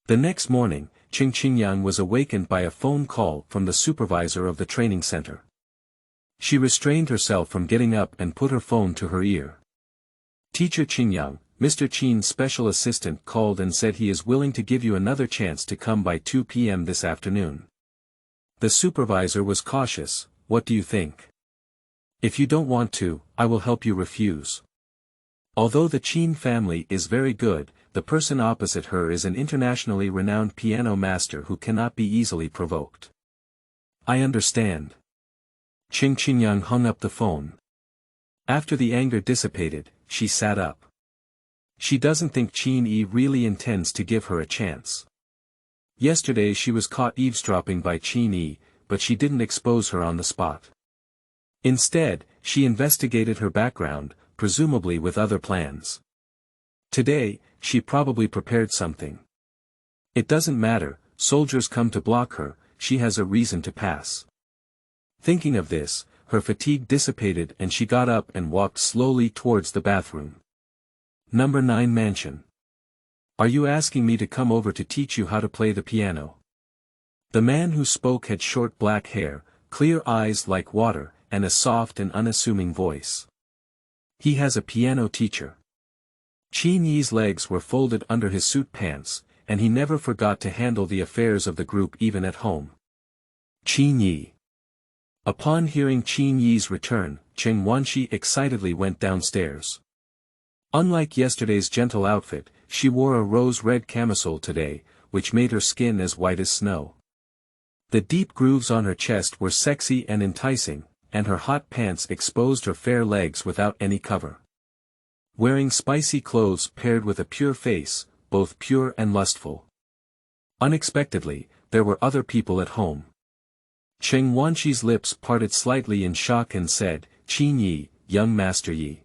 [SPEAKER 1] The next morning, Cheng Qingyang was awakened by a phone call from the supervisor of the training center. She restrained herself from getting up and put her phone to her ear. Teacher Qingyang, Mr. Qin's special assistant called and said he is willing to give you another chance to come by 2 p.m. this afternoon. The supervisor was cautious. What do you think? If you don't want to, I will help you refuse. Although the Qin family is very good, the person opposite her is an internationally renowned piano master who cannot be easily provoked. I understand. Cheng Qingyang hung up the phone. After the anger dissipated, she sat up. She doesn't think Qin Ye really intends to give her a chance. Yesterday she was caught eavesdropping by Qin Ye, but she didn't expose her on the spot. Instead, she investigated her background, presumably with other plans. Today, she probably prepared something. It doesn't matter, soldiers come to block her, she has a reason to pass. Thinking of this, her fatigue dissipated and she got up and walked slowly towards the bathroom. Number 9 Mansion. Are you asking me to come over to teach you how to play the piano? The man who spoke had short black hair, clear eyes like water, and a soft and unassuming voice. He has a piano teacher. Qin Ye's legs were folded under his suit pants, and he never forgot to handle the affairs of the group even at home. Qin Ye. Upon hearing Qin Ye's return, Cheng Wanshi excitedly went downstairs. Unlike yesterday's gentle outfit, she wore a rose-red camisole today, which made her skin as white as snow. The deep grooves on her chest were sexy and enticing, and her hot pants exposed her fair legs without any cover. Wearing spicy clothes paired with a pure face, both pure and lustful. Unexpectedly, there were other people at home. Cheng Wanshi's lips parted slightly in shock and said, Qin Ye, young Master Yi.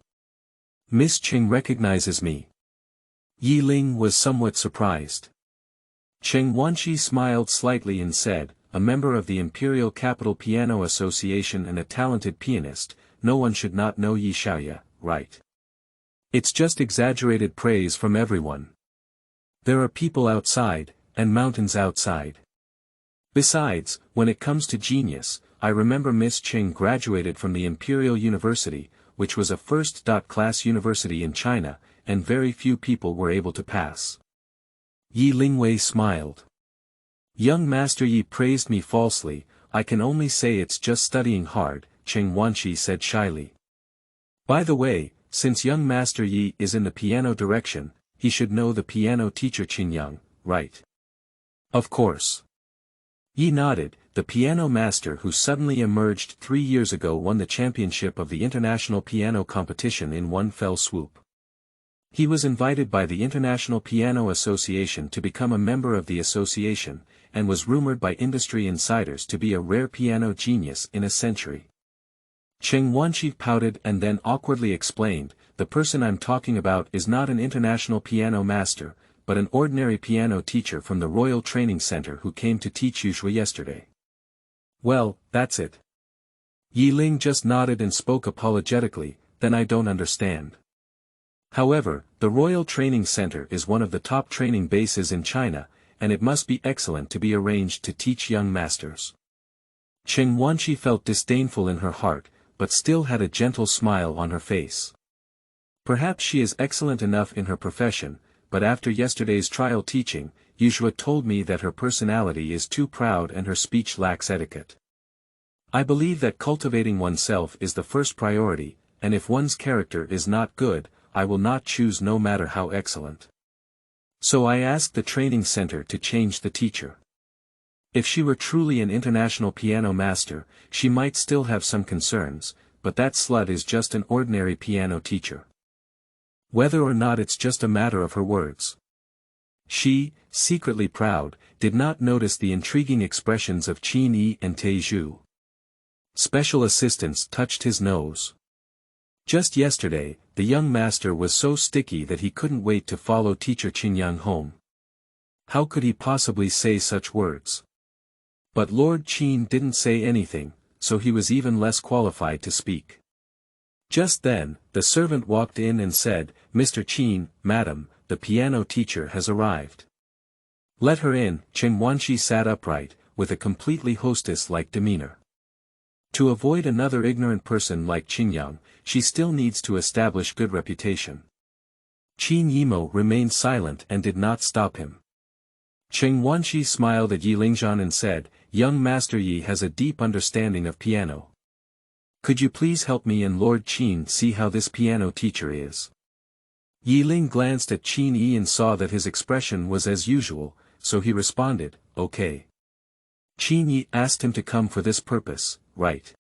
[SPEAKER 1] Miss Cheng recognizes me. Yi Ling was somewhat surprised. Cheng Wanshi smiled slightly and said, a member of the Imperial Capital Piano Association and a talented pianist, no one should not know Yi Xiaoya, right? It's just exaggerated praise from everyone. There are people outside, and mountains outside. Besides, when it comes to genius, I remember Miss Cheng graduated from the Imperial University, which was a first-class university in China, and very few people were able to pass. Yi Lingwei smiled. Young Master Yi praised me falsely, I can only say it's just studying hard, Cheng Wanshi said shyly. By the way, since young Master Yi is in the piano direction, he should know the piano teacher Qingyang, right? Of course. Yi nodded. The piano master who suddenly emerged 3 years ago won the championship of the international piano competition in one fell swoop. He was invited by the International Piano Association to become a member of the association, and was rumored by industry insiders to be a rare piano genius in a century. Cheng Wanshi pouted and then awkwardly explained, the person I'm talking about is not an international piano master, but an ordinary piano teacher from the Royal Training Center who came to teach Yushui yesterday. Well, that's it. Yi Ling just nodded and spoke apologetically, then I don't understand. However, the Royal Training Center is one of the top training bases in China, and it must be excellent to be arranged to teach young masters. Cheng Wanshi felt disdainful in her heart, but still had a gentle smile on her face. Perhaps she is excellent enough in her profession, but after yesterday's trial teaching, Yushui told me that her personality is too proud and her speech lacks etiquette. I believe that cultivating oneself is the first priority, and if one's character is not good, I will not choose no matter how excellent. So I asked the training center to change the teacher. If she were truly an international piano master, she might still have some concerns, but that slut is just an ordinary piano teacher. Whether or not it's just a matter of her words. She, secretly proud, did not notice the intriguing expressions of Qin Ye and Teju. Special assistants touched his nose. Just yesterday, the young master was so sticky that he couldn't wait to follow teacher Qingyang home. How could he possibly say such words? But Lord Qin didn't say anything, so he was even less qualified to speak. Just then, the servant walked in and said, "Mr. Qin, madam, the piano teacher has arrived." "Let her in." Cheng Wanshi sat upright, with a completely hostess-like demeanor. To avoid another ignorant person like Qingyang, she still needs to establish good reputation. Qin Yimo remained silent and did not stop him. Cheng Wanshi smiled at Yi Lingzhan and said, "Young Master Yi has a deep understanding of piano. Could you please help me and Lord Qin see how this piano teacher is?" Yi Ling glanced at Qin Ye and saw that his expression was as usual, so he responded, "Okay." Qin Ye asked him to come for this purpose, right?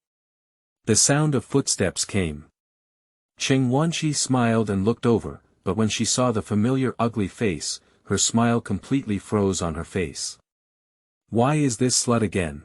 [SPEAKER 1] The sound of footsteps came. Cheng Wanshi smiled and looked over, but when she saw the familiar ugly face, her smile completely froze on her face. "Why is this slut again?"